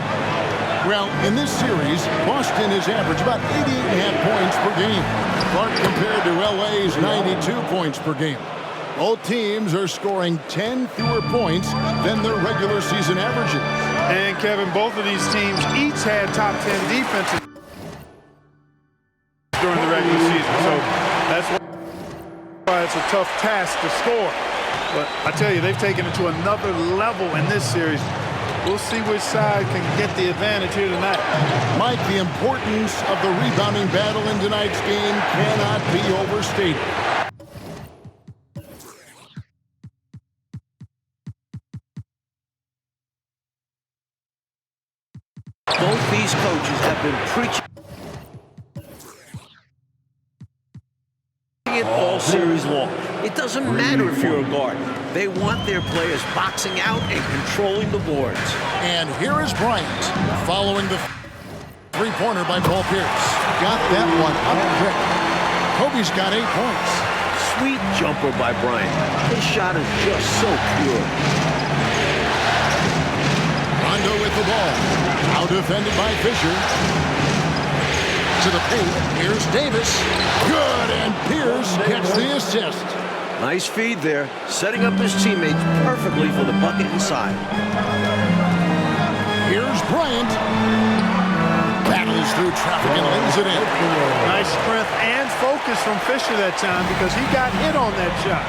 Well, in this series, Boston has averaged about 88.5 points per game, Clark, compared to LA's 92 points per game. Both teams are scoring 10 fewer points than their regular season averages. And Kevin, both of these teams each had top 10 defenses during the regular season, so that's why it's a tough task to score. But I tell you, they've taken it to another level in this series. We'll see which side can get the advantage here tonight. Mike, the importance of the rebounding battle in tonight's game cannot be overstated. Both these coaches have been preaching it all series long. It doesn't matter if you're a guard. They want their players boxing out and controlling the boards. And here is Bryant following the three-pointer by Paul Pierce. Got that one up quick. Kobe's got 8 points. Sweet jumper by Bryant. His shot is just so pure. Rondo with the ball. Now defended by Fisher. To the paint. Here's Davis. Good, and Pierce gets the assist. Nice feed there, setting up his teammates perfectly for the bucket inside. Here's Bryant. Battles through traffic and lays it in. Nice strength and focus from Fisher that time, because he got hit on that shot.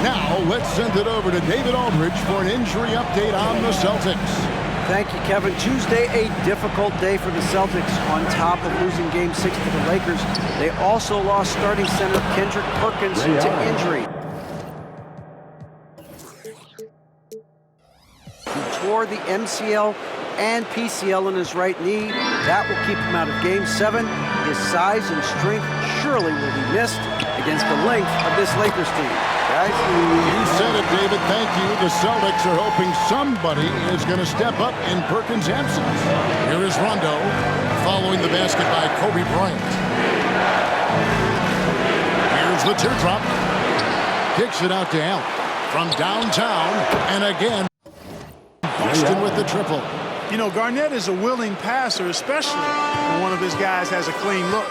Now let's send it over to David Aldridge for an injury update on the Celtics. Thank you, Kevin. Tuesday, a difficult day for the Celtics. On top of losing Game 6 to the Lakers, they also lost starting center Kendrick Perkins to injury. He tore the MCL and PCL in his right knee. That will keep him out of Game 7. His size and strength surely will be missed against the length of this Lakers team. Guys? You said it, David. Thank you. The Celtics are hoping somebody is going to step up in Perkins' absence. Here is Rondo following the basket by Kobe Bryant. Here's the teardrop. Kicks it out to Allen from downtown. And again, Boston with the triple. You know, Garnett is a willing passer, especially when one of his guys has a clean look.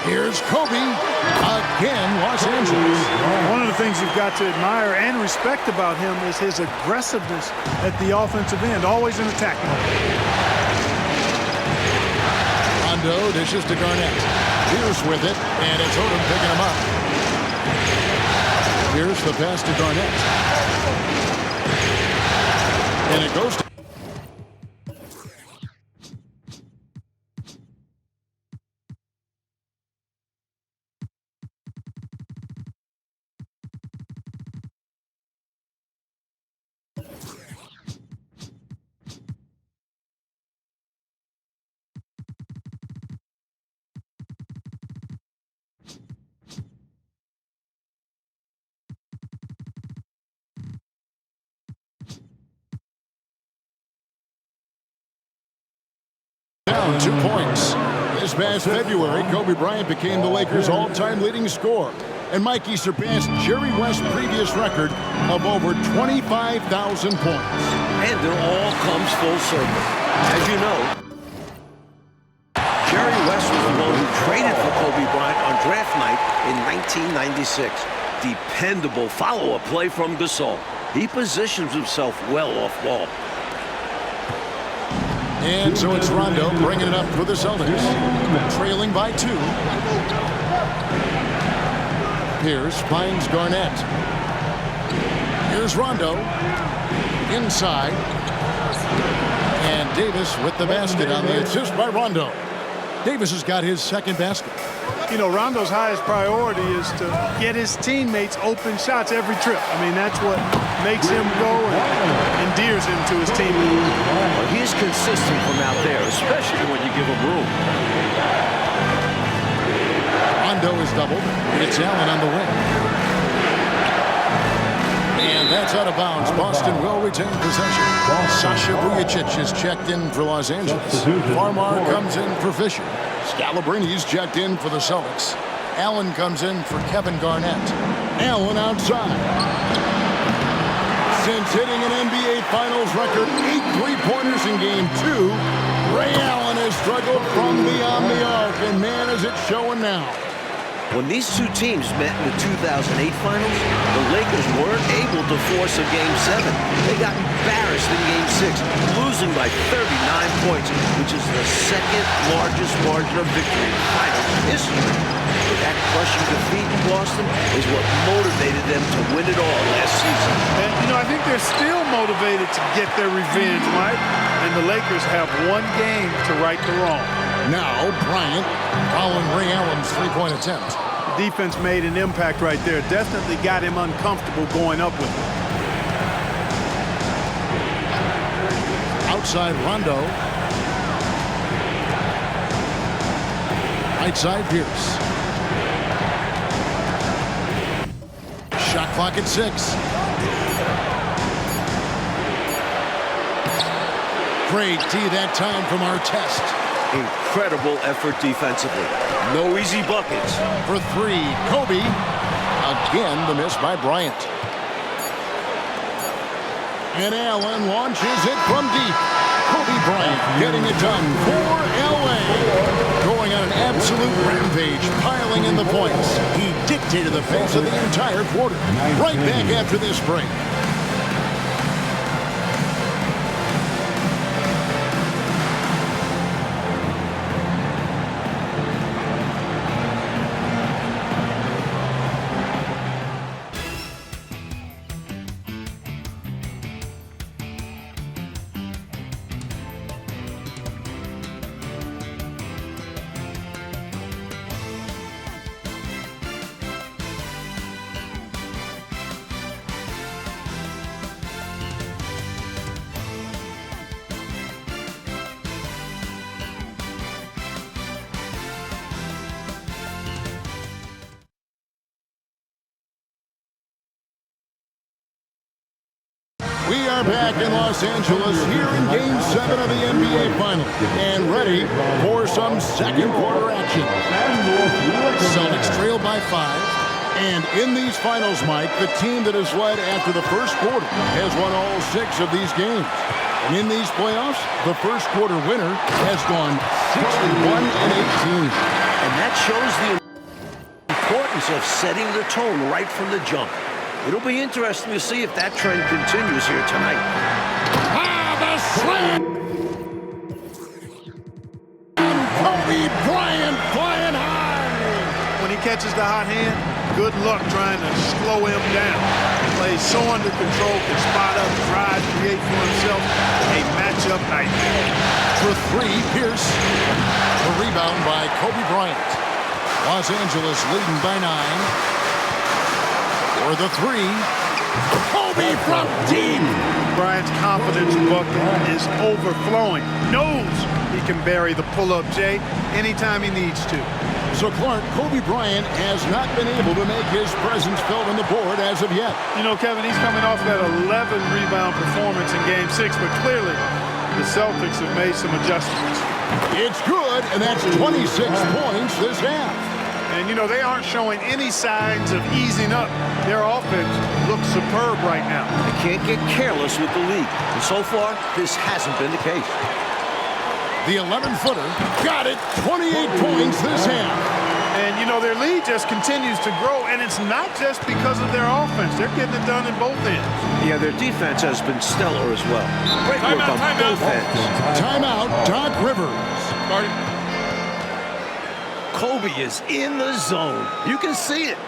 Here's Kobe, again, Los Angeles. One of the things you've got to admire and respect about him is his aggressiveness at the offensive end, always in attack mode. Rondo dishes to Garnett. Pierce with it, and it's Odom picking him up. Here's the pass to Garnett. And it goes to Down 2 points. This past February, Kobe Bryant became the Lakers' all-time leading scorer. And Mikey surpassed Jerry West's previous record of over 25,000 points. And it all comes full circle. As you know, Jerry West was the one who traded for Kobe Bryant on draft night in 1996. Dependable follow-up play from Gasol. He positions himself well off ball. And so it's Rondo bringing it up for the Celtics. Trailing by 2. Pierce finds Garnett. Here's Rondo. Inside. And Davis with the basket on the assist by Rondo. Davis has got his second basket. You know, Rondo's highest priority is to get his teammates open shots every trip. I mean, that's what makes him go and endears him to his teammates. Well, he's consistent from out there, especially when you give him room. Rondo is doubled. It's Allen on the wing. And that's out of bounds. Boston will retain possession. Sasha Vujacic is checked in for Los Angeles. Farmar comes in for Fisher. Scalabrini's checked in for the Celtics. Allen comes in for Kevin Garnett. Allen outside. Since hitting an NBA Finals record 8 3-pointers in Game 2, Ray Allen has struggled from beyond the arc, and man, is it showing now. When these two teams met in the 2008 Finals, the Lakers weren't able to force a Game 7. They got embarrassed in Game 6, losing by 39 points, which is the second largest margin of victory in Finals history. But that crushing defeat in Boston is what motivated them to win it all last season. And, you know, I think they're still motivated to get their revenge, Mike. And the Lakers have one game to right the wrong. Now Bryant following Ray Allen's 3-point attempt. The defense made an impact right there. Definitely got him uncomfortable going up with it. Outside Rondo. Right side Pierce. Shot clock at 6. Great D that time from Artest. Incredible effort defensively. No easy buckets. For 3, Kobe. Again, the miss by Bryant. And Allen launches it from deep. Kobe Bryant getting it done for LA. Going on an absolute rampage, piling in the points. He dictated the pace of the entire quarter. Right back after this break. We are back in Los Angeles here in Game 7 of the NBA Finals and ready for some second quarter action. Celtics trail by 5. And in these finals, Mike, the team that has led after the first quarter has won all 6 of these games. And in these playoffs, the first quarter winner has gone 61-18. And that shows the importance of setting the tone right from the jump. It'll be interesting to see if that trend continues here tonight. The slam! Kobe Bryant flying high! When he catches the hot hand, good luck trying to slow him down. Plays so under control, can spot up, drive, create for himself a matchup nightmare. For 3, Pierce. The rebound by Kobe Bryant. Los Angeles leading by 9. For the 3, Kobe from deep. Bryant's confidence bucket is overflowing. Knows he can bury the pull-up J anytime he needs to. So Clark, Kobe Bryant has not been able to make his presence felt on the board as of yet. You know, Kevin, he's coming off that 11-rebound performance in Game 6, but clearly the Celtics have made some adjustments. It's good, and that's 26 points this half. And, you know, they aren't showing any signs of easing up. Their offense looks superb right now. They can't get careless with the lead. And so far, this hasn't been the case. The 11-footer got it, 28 points this half. And, you know, their lead just continues to grow, and it's not just because of their offense. They're getting it done in both ends. Yeah, their defense has been stellar as well. Great work on both ends. Timeout, Doc Rivers. Kobe is in the zone. You can see it.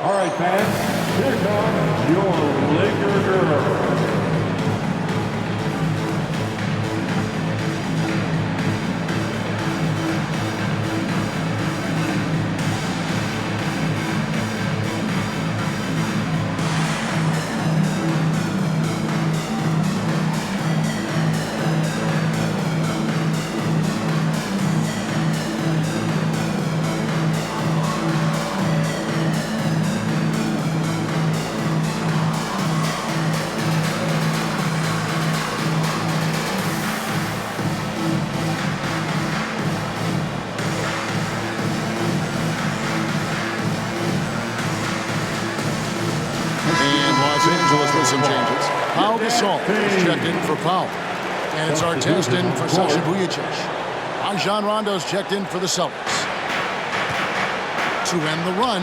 All right, fans, here comes your Laker girl. Some changes. Paul Gasol is checked in for Powell. And it's Artest in for Sasha Vujacic. Rajon Rondo's checked in for the Celtics. To end the run,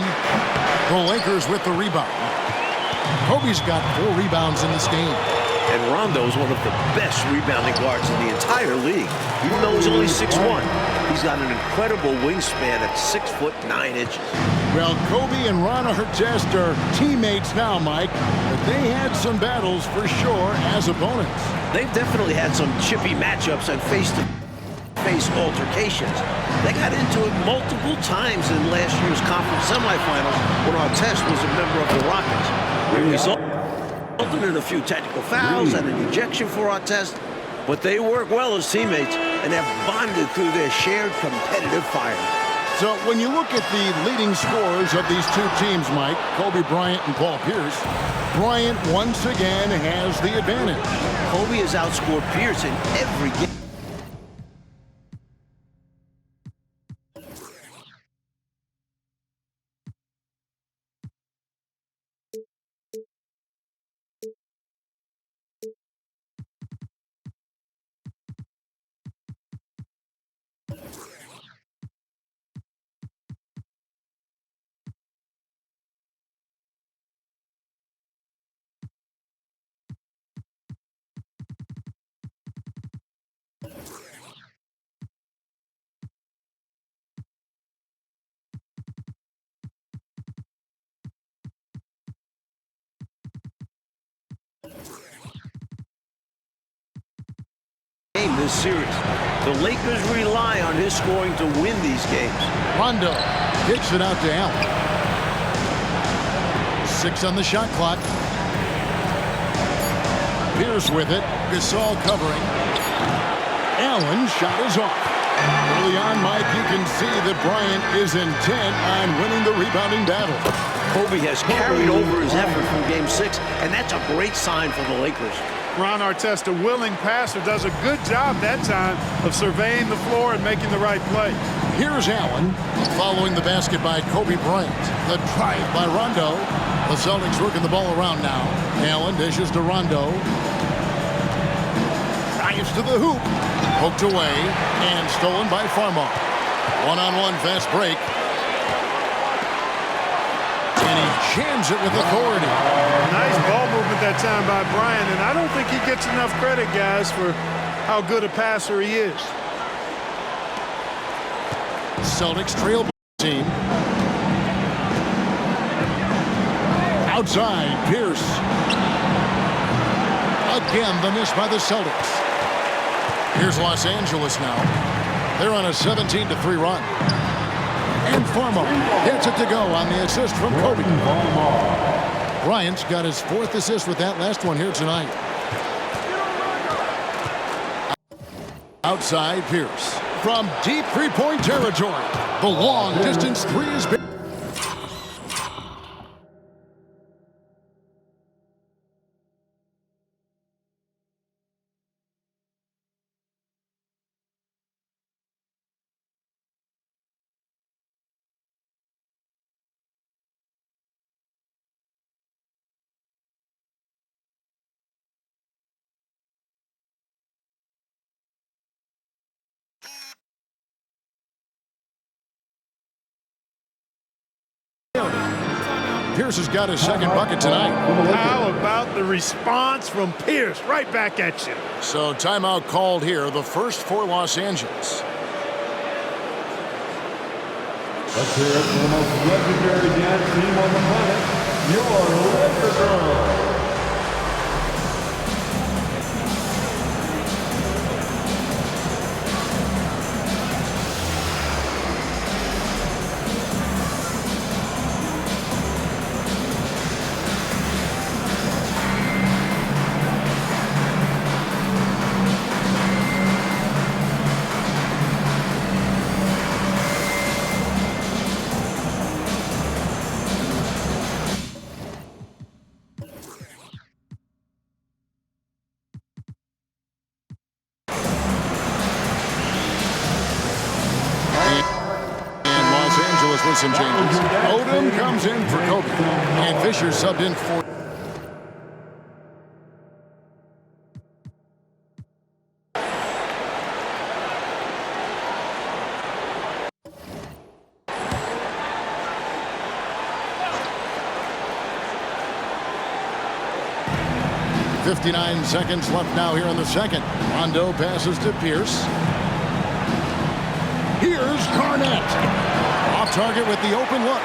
the Lakers with the rebound. Kobe's got 4 rebounds in this game. And Rondo is one of the best rebounding guards in the entire league. Even though he's only 6'1", he's got an incredible wingspan at 6'9". Well, Kobe and Ron Artest are teammates now, Mike, but they had some battles for sure as opponents. They've definitely had some chippy matchups and face-to-face altercations. They got into it multiple times in last year's conference semifinals when Artest was a member of the Rockets. It resulted in a few technical fouls and an ejection for Artest, but they work well as teammates and have bonded through their shared competitive fire. So when you look at the leading scorers of these two teams, Mike, Kobe Bryant and Paul Pierce, Bryant once again has the advantage. Kobe has outscored Pierce in every game. This series. The Lakers rely on his scoring to win these games. Rondo kicks it out to Allen. 6 on the shot clock. Pierce with it. Gasol covering. Allen shot is off. Early on, Mike, you can see that Bryant is intent on winning the rebounding battle. Kobe has carried over his effort from Game 6, and that's a great sign for the Lakers. Ron Artest, a willing passer, does a good job that time of surveying the floor and making the right play. Here's Allen following the basket by Kobe Bryant. The drive by Rondo. The Celtics working the ball around now. Allen dishes to Rondo. Drives to the hoop. Poked away and stolen by Farmar. One-on-one fast break. And he jams it with authority. Nice ball movement that time by Bryant, and I don't think he gets enough credit, guys, for how good a passer he is. Celtics trail team. Outside, Pierce. Again, the miss by the Celtics. Here's Los Angeles now. They're on a 17-3 run. And Farmar gets it to go on the assist from Kobe. Bryant's got his 4th assist with that last one here tonight. Outside, Pierce. From deep three-point territory. The long-distance three is big. Pierce has got his second bucket tonight. How about the response from Pierce? Right back at you. So timeout called here, the first for Los Angeles. Let's hear it for the most legendary dance team on the planet, your Laker Girls. with some changes. Odom comes in for Kobe, and Fisher subbed in for... .59 seconds left now here in the second. Rondo passes to Pierce. Here's Garnett. Off target with the open look.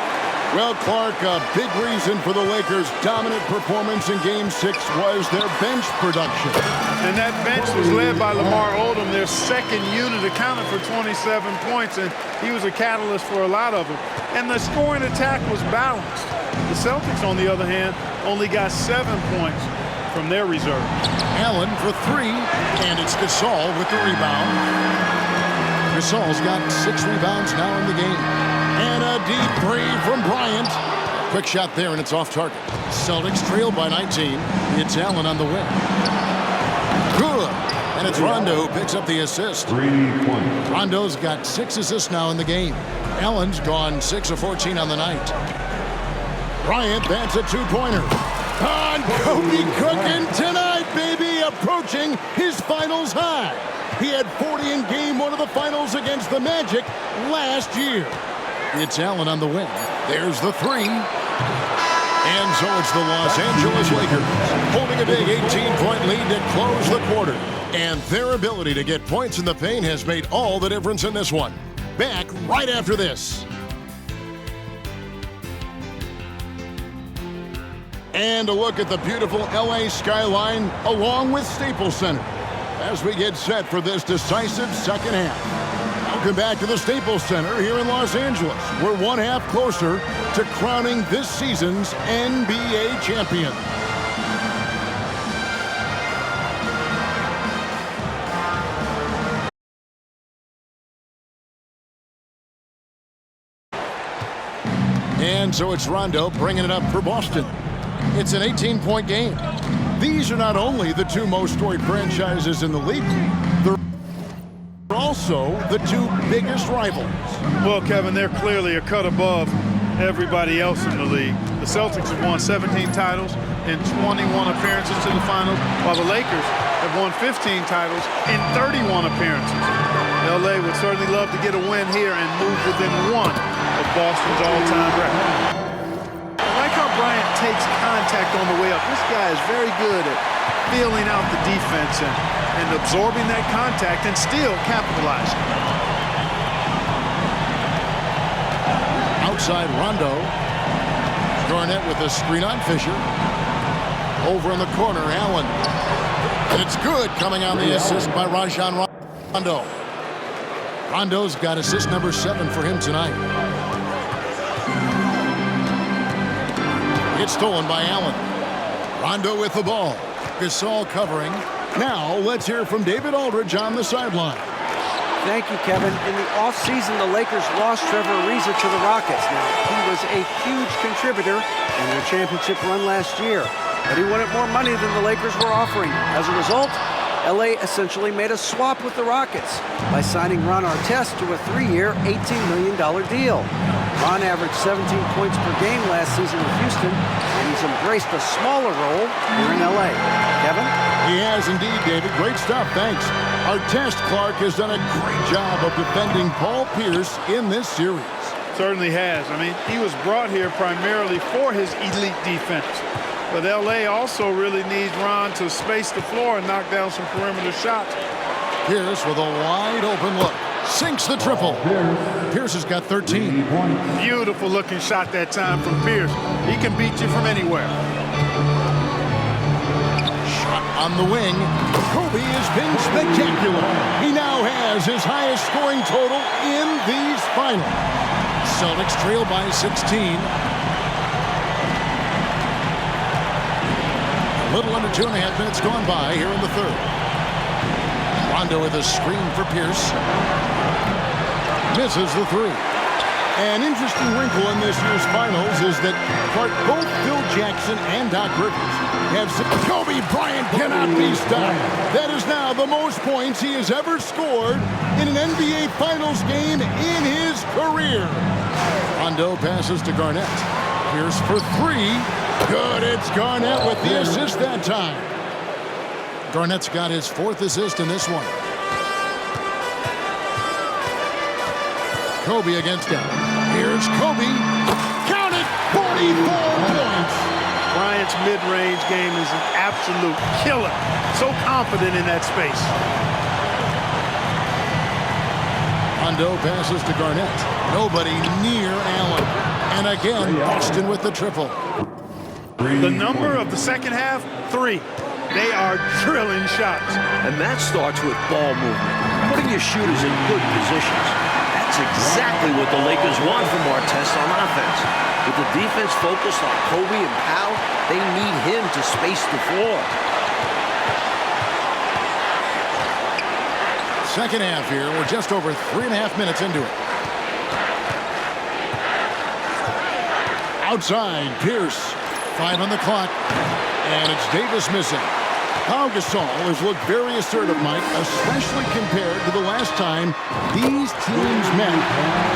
Well, Clark, a big reason for the Lakers' dominant performance in Game 6 was their bench production. And that bench was led by Lamar Odom. Their second unit accounted for 27 points, and he was a catalyst for a lot of them. And the scoring attack was balanced. The Celtics, on the other hand, only got 7 points from their reserve. Allen for three, and it's Gasol with the rebound. Gasol's got 6 rebounds now in the game. And a deep three from Bryant. Quick shot there, and it's off target. Celtics trail by 19. It's Allen on the wing. Good. And it's Rondo who picks up the assist. 3 points. Rondo's got 6 assists now in the game. Allen's gone 6 of 14 on the night. Bryant bats a two-pointer. On Kobe cooking tonight, baby, approaching his finals high. He had 40 in Game 1 of the finals against the Magic last year. It's Allen on the wing. There's the three. And so it's the Los Angeles Lakers holding a big 18-point lead to close the quarter. And their ability to get points in the paint has made all the difference in this one. Back right after this. And a look at the beautiful LA skyline along with Staples Center as we get set for this decisive second half. Welcome back to the Staples Center here in Los Angeles. We're one half closer to crowning this season's NBA champion. And so it's Rondo bringing it up for Boston. It's an 18-point game. These are not only the two most storied franchises in the league, they're also the two biggest rivals. Well, Kevin, they're clearly a cut above everybody else in the league. The Celtics have won 17 titles and 21 appearances to the finals, while the Lakers have won 15 titles and 31 appearances. LA would certainly love to get a win here and move within one of Boston's all-time record. Bryant takes contact on the way up. This guy is very good at feeling out the defense and absorbing that contact and still capitalizing. Outside Rondo. Garnett with a screen on Fisher. Over in the corner, Allen. And it's good coming on the assist by Rajon Rondo. Rondo's got assist number 7 for him tonight. It's stolen by Allen. Rondo with the ball. Gasol covering. Now let's hear from David Aldridge on the sideline. Thank you, Kevin. In the offseason, the Lakers lost Trevor Ariza to the Rockets. Now, he was a huge contributor in their championship run last year, but he wanted more money than the Lakers were offering. As a result, LA essentially made a swap with the Rockets by signing Ron Artest to a 3-year, $18 million deal. Ron averaged 17 points per game last season with Houston, and he's embraced a smaller role here in LA. Kevin? He has indeed, David. Great stuff, thanks. Artest, Clark, has done a great job of defending Paul Pierce in this series. Certainly has. I mean, he was brought here primarily for his elite defense. But L.A. also really needs Ron to space the floor and knock down some perimeter shots. Pierce with a wide open look. Sinks the triple. Pierce has got 13. Beautiful looking shot that time from Pierce. He can beat you from anywhere. Shot on the wing. Kobe has been spectacular. He now has his highest scoring total in these finals. Celtics trail by 16. A little under 2.5 minutes gone by here in the third. Rondo with a screen for Pierce. Misses the three. An interesting wrinkle in this year's finals is that both Phil Jackson and Doc Rivers have said Kobe Bryant cannot be stopped. That is now the most points he has ever scored in an NBA Finals game in his career. Rondo passes to Garnett. Pierce for three. Good. It's Garnett with the assist that time. Garnett's got his 4th assist in this one. Kobe against him. Here's Kobe. Count it! 44 points. Bryant's mid-range game is an absolute killer. So confident in that space. Rondo passes to Garnett. Nobody near Allen. And again, Boston with the triple. The number of the second half, 3. They are drilling shots. And that starts with ball movement, putting your shooters in good positions. That's exactly what the Lakers want from Artest on offense. With the defense focused on Kobe and Powell, they need him to space the floor. Second half here. We're just over 3.5 minutes into it. Outside, Pierce. 5 on the clock. And it's Davis missing. Pau Gasol has looked very assertive, Mike, especially compared to the last time these teams met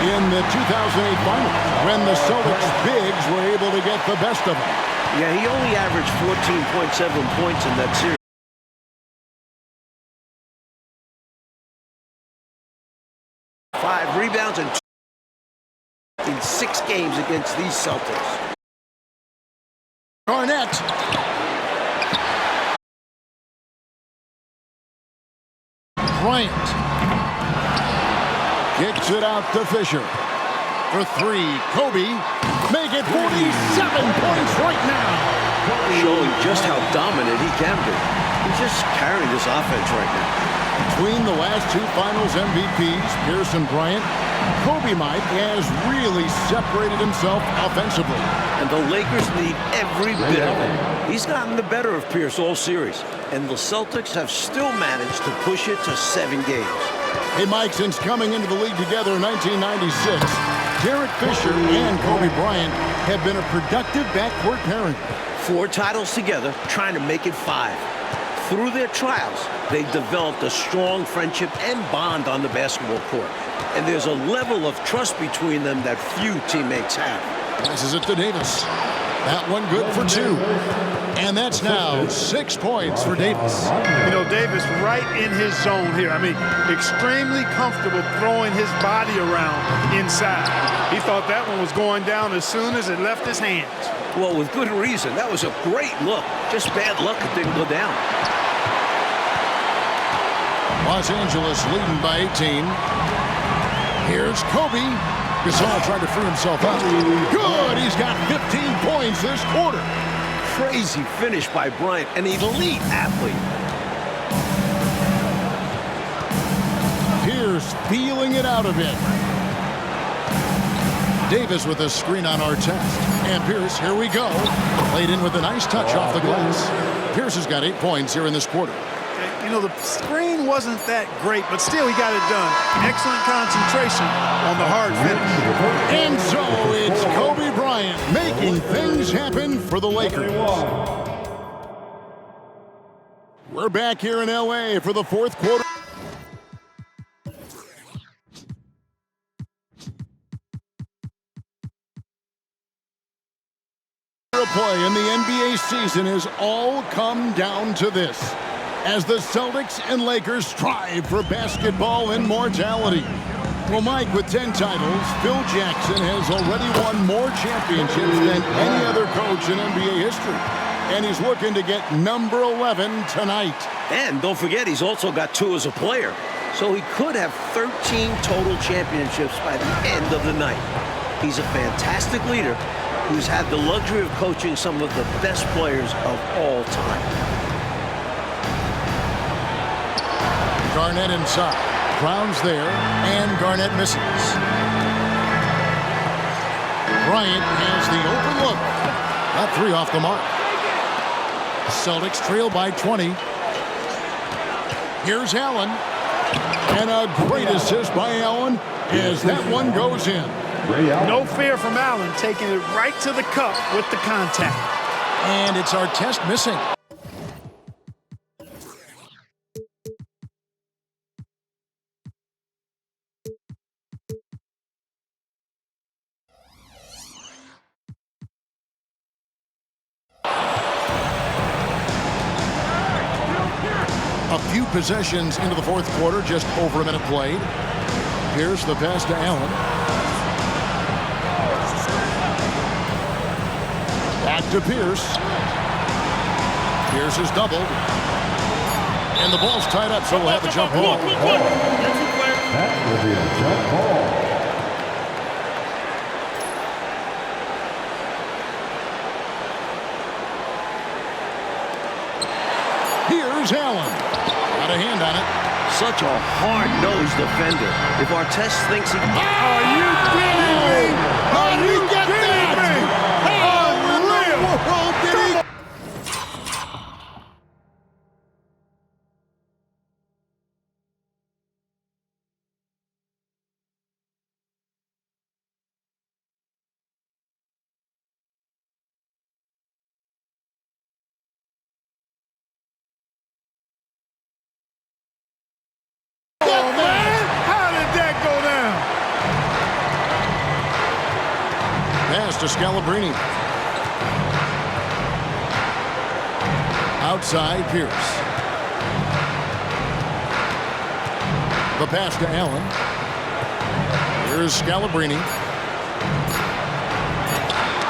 in the 2008 finals, when the Celtics bigs were able to get the best of them. Yeah, he only averaged 14.7 points in that series. 5 rebounds and 2 in 6 games against these Celtics. Garnett. Bryant kicks it out to Fisher. For 3, Kobe. Make it 47 points right now. Showing just how dominant he can be. He's just carrying this offense right now. Between the last 2 finals MVPs, Pierce and Bryant, Kobe, Mike, has really separated himself offensively. And the Lakers need every bit of it. He's gotten the better of Pierce all series. And the Celtics have still managed to push it to 7 games. Hey, Mike, since coming into the league together in 1996, Derek Fisher and Kobe Bryant have been a productive backcourt pairing. 4 titles together, trying to make it 5. Through their trials, they've developed a strong friendship and bond on the basketball court. And there's a level of trust between them that few teammates have. Passes it to Davis. That one good for 2. And that's now 6 points for Davis. You know, Davis right in his zone here. I mean, extremely comfortable throwing his body around inside. He thought that one was going down as soon as it left his hands. Well, with good reason. That was a great look. Just bad luck it didn't go down. Los Angeles leading by 18. Here's Kobe. Gasol trying to free himself up. Good! He's got 15 points this quarter. Crazy finish by Bryant, an elite athlete. Pierce feeling it out a bit. Davis with a screen on Artest. And Pierce, here we go. Laid in with a nice touch off the glass. Pierce has got 8 points here in this quarter. You know, the screen wasn't that great, but still he got it done. Excellent concentration on the hard finish. And so it's Kobe Bryant making things happen for the Lakers. We're back here in L.A. for the 4th quarter. Play in the NBA season has all come down to this, as the Celtics and Lakers strive for basketball immortality. Well, Mike, with 10 titles, Phil Jackson has already won more championships than any other coach in NBA history. And he's looking to get number 11 tonight. And don't forget, he's also got 2 as a player. So he could have 13 total championships by the end of the night. He's a fantastic leader who's had the luxury of coaching some of the best players of all time. Garnett inside. Brown's there, and Garnett misses. Bryant has the open look. That 3 off the mark. Celtics trail by 20. Here's Allen. And a great assist by Allen as that one goes in. No fear from Allen, taking it right to the cup with the contact. And it's Artest missing. A few possessions into the fourth quarter, just over a minute played. Here's the pass to Allen. Back to Pierce. Pierce is doubled. And the ball's tied up, so we'll have a jump ball. That will be a jump ball. Here's Allen. Got a hand on it. Such a hard-nosed defender. If Artest thinks he... Are you kidding me? How did he get that? How in the world did he... To Scalabrine. Outside, Pierce. The pass to Allen. Here's Scalabrine.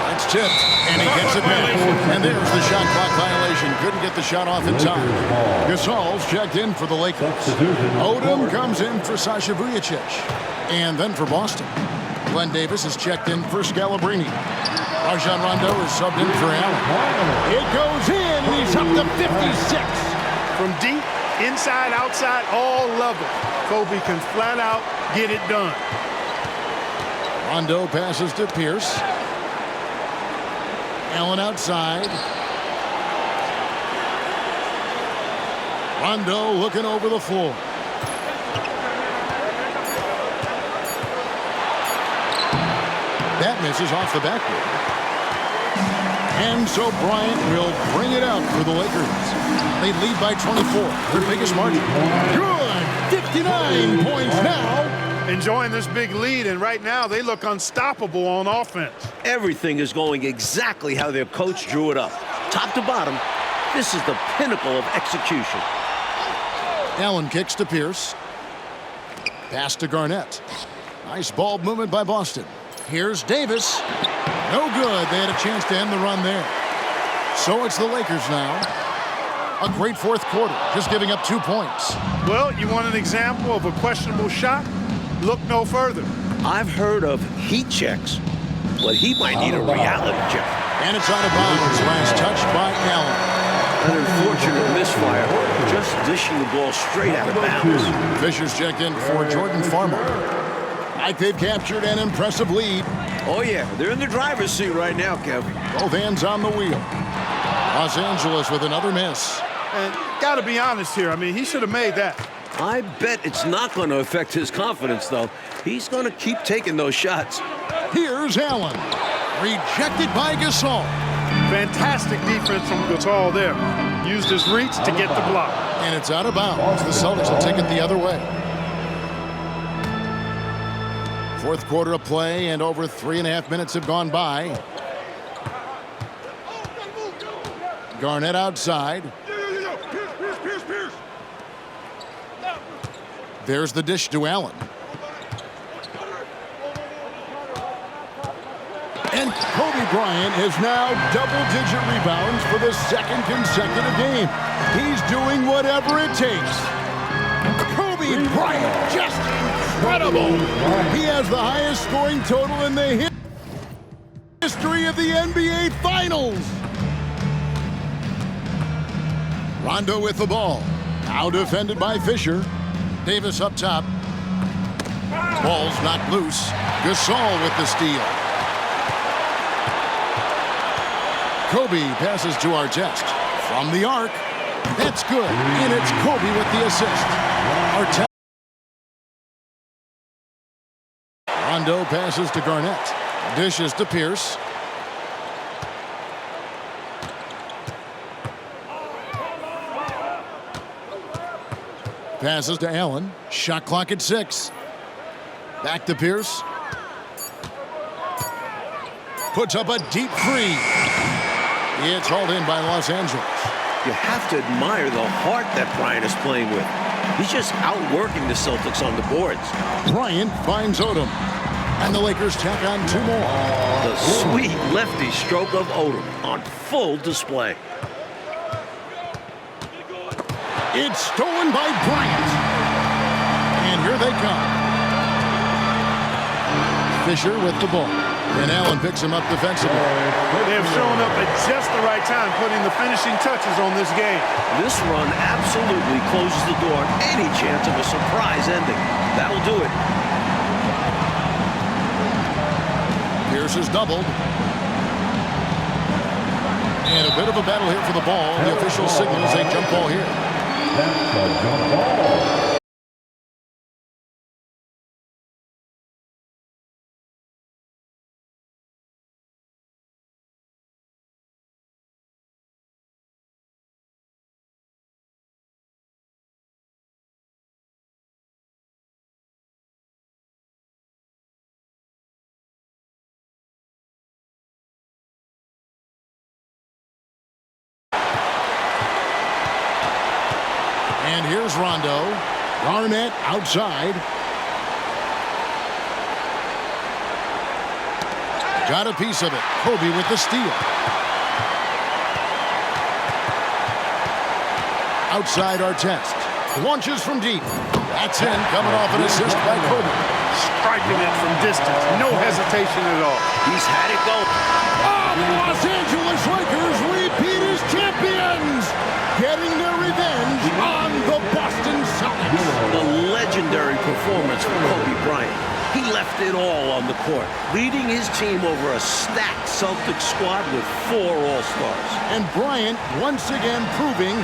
That's tipped, and he gets it back. And there's the shot clock violation. Couldn't get the shot off in time. Gasol's checked in for the Lakers. Odom comes in for Sasha Vujicic. And then for Boston, Glenn Davis is checked in for Scalabrine. Rajon Rondo is subbed in for Allen. It goes in, and he's up to 56. From deep, inside, outside, all levels, Kobe can flat out get it done. Rondo passes to Pierce. Allen outside. Rondo looking over the floor. That misses off the backboard. And so Bryant will bring it out for the Lakers. They lead by 24, their biggest margin. Good, 59 points now. Enjoying this big lead, and right now they look unstoppable on offense. Everything is going exactly how their coach drew it up. Top to bottom, this is the pinnacle of execution. Allen kicks to Pierce. Pass to Garnett. Nice ball movement by Boston. Here's Davis. No good. They had a chance to end the run there. So it's the Lakers now. A great fourth quarter, just giving up 2 points. Well, you want an example of a questionable shot? Look no further. I've heard of heat checks, but he might need a reality check. And it's out of bounds. Last touch by Allen. An unfortunate misfire, just dishing the ball straight out of bounds. Fisher's checked in for Jordan Farmer. Like they've captured an impressive lead. Oh, yeah, they're in the driver's seat right now, Kevin. Both hands on the wheel. Los Angeles with another miss. And got to be honest here, I mean, he should have made that. I bet it's not going to affect his confidence, though. He's going to keep taking those shots. Here's Allen. Rejected by Gasol. Fantastic defense from Gasol there. Used his reach to get the block. And it's out of bounds. The Celtics will take it the other way. Fourth quarter of play, and over 3.5 minutes have gone by. Garnett outside. There's the dish to Allen. Kobe Bryant has now double-digit rebounds for the second consecutive game. He's doing whatever it takes. Kobe Bryant, just incredible. He has the highest scoring total in the history of the NBA Finals. Rondo with the ball. Now defended by Fisher. Davis up top. Ball's knocked loose. Gasol with the steal. Kobe passes to Artest. From the arc. That's good. And it's Kobe with the assist. Artest. Rondo passes to Garnett. Dishes to Pierce. Passes to Allen. Shot clock at 6. Back to Pierce. Puts up a deep three. It's hauled in by Los Angeles. You have to admire the heart that Bryant is playing with. He's just outworking the Celtics on the boards. Bryant finds Odom. And the Lakers tack on 2 more. The sweet lefty stroke of Odom on full display. It's stolen by Bryant. And here they come. Fisher with the ball. And Allen picks him up defensively. They have shown up at just the right time, putting the finishing touches on this game. This run absolutely closes the door on any chance of a surprise ending. That'll do it. Pierce is doubled. And a bit of a battle here for the ball. The official signals a jump ball here. That's a jump ball. And here's Rondo. Garnett outside. Got a piece of it. Kobe with the steal. Outside Artest. Launches from deep. That's in. Coming off an assist by Kobe. Striking it from distance. No hesitation at all. He's had it go. Oh, the Los Angeles Lakers repeat as champions. Getting their revenge on the Boston Celtics. The legendary performance from Kobe Bryant. He left it all on the court, leading his team over a stacked Celtics squad with 4 All-Stars. And Bryant once again proving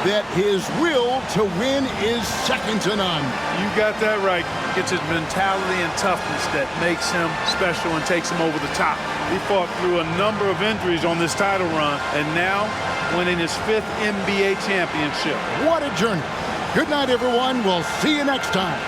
that his will to win is second to none. You got that right. It's his mentality and toughness that makes him special and takes him over the top. He fought through a number of injuries on this title run, and now winning his 5th NBA championship. What a journey. Good night, everyone. We'll see you next time.